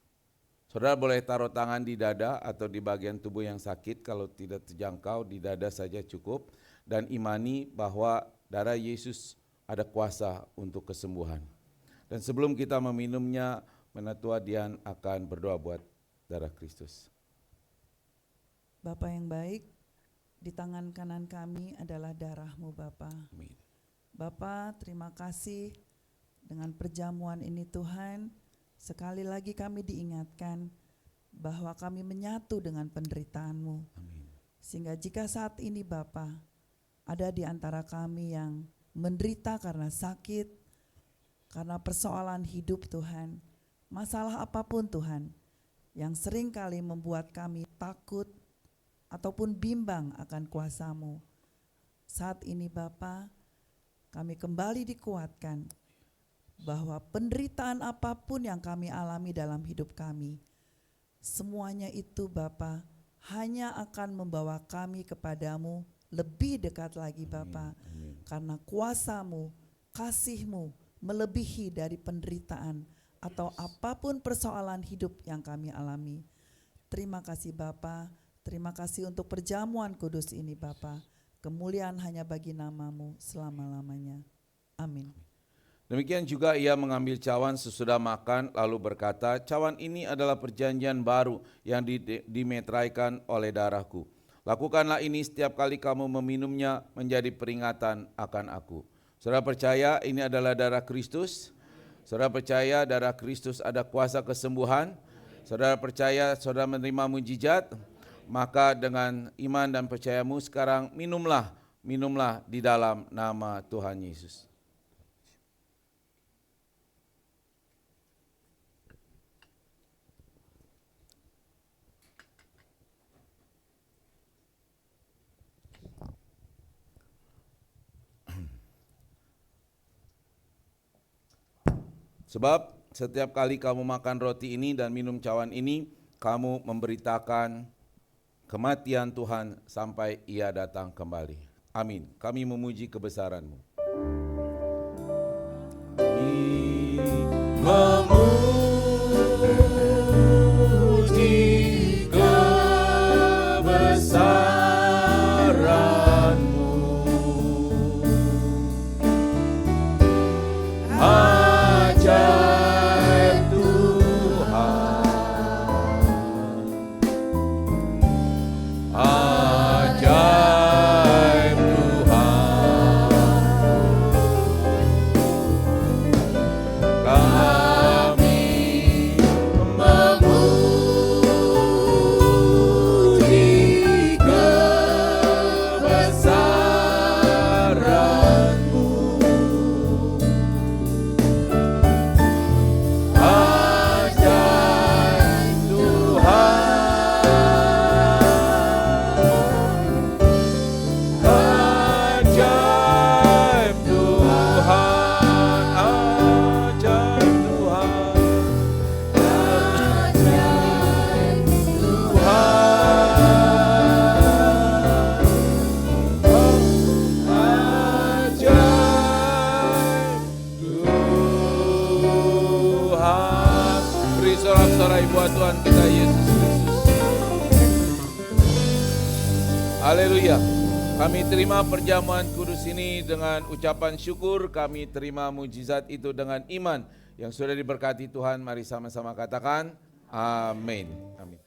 Saudara boleh taruh tangan di dada atau di bagian tubuh yang sakit, kalau tidak terjangkau di dada saja cukup, dan imani bahwa darah Yesus ada kuasa untuk kesembuhan. Dan sebelum kita meminumnya, Menatua Dian akan berdoa buat darah Kristus. Bapa yang baik, di tangan kanan kami adalah darah-Mu Bapa. Amin. Bapa, terima kasih dengan perjamuan ini Tuhan. Sekali lagi kami diingatkan bahwa kami menyatu dengan penderitaan-Mu. Amin. Sehingga jika saat ini Bapa ada di antara kami yang menderita karena sakit, karena persoalan hidup Tuhan, masalah apapun Tuhan, yang sering kali membuat kami takut ataupun bimbang akan kuasa-Mu. Saat ini Bapa, kami kembali dikuatkan bahwa penderitaan apapun yang kami alami dalam hidup kami, semuanya itu Bapa hanya akan membawa kami kepadamu lebih dekat lagi Bapa. karena kuasa-Mu, kasih-Mu melebihi dari penderitaan atau apapun persoalan hidup yang kami alami. Terima kasih Bapa, terima kasih untuk perjamuan kudus ini Bapa. Kemuliaan hanya bagi nama-Mu selama-lamanya. Amin. Demikian juga ia mengambil cawan sesudah makan lalu berkata, cawan ini adalah perjanjian baru yang dimeteraikan oleh darahku. Lakukanlah ini setiap kali kamu meminumnya menjadi peringatan akan aku. Saudara percaya ini adalah darah Kristus? Saudara percaya darah Kristus ada kuasa kesembuhan? Saudara percaya saudara menerima mujizat? Maka dengan iman dan percayamu sekarang minumlah di dalam nama Tuhan Yesus. Sebab setiap kali kamu makan roti ini dan minum cawan ini, kamu memberitakan kematian Tuhan sampai Ia datang kembali. Amin. Kami memuji kebesaran-Mu. Memuji kebesaran-Mu. Ajaib Tuhan, ajaib Tuhan, kami memuji kebesaran-Mu. Beri sorak-sorai buat Tuhan kita Yesus Kristus. Haleluya. Kami terima perjamuan kudus ini dengan ucapan syukur. Kami terima mujizat itu dengan iman yang sudah diberkati Tuhan. Mari sama-sama katakan amin. Amin.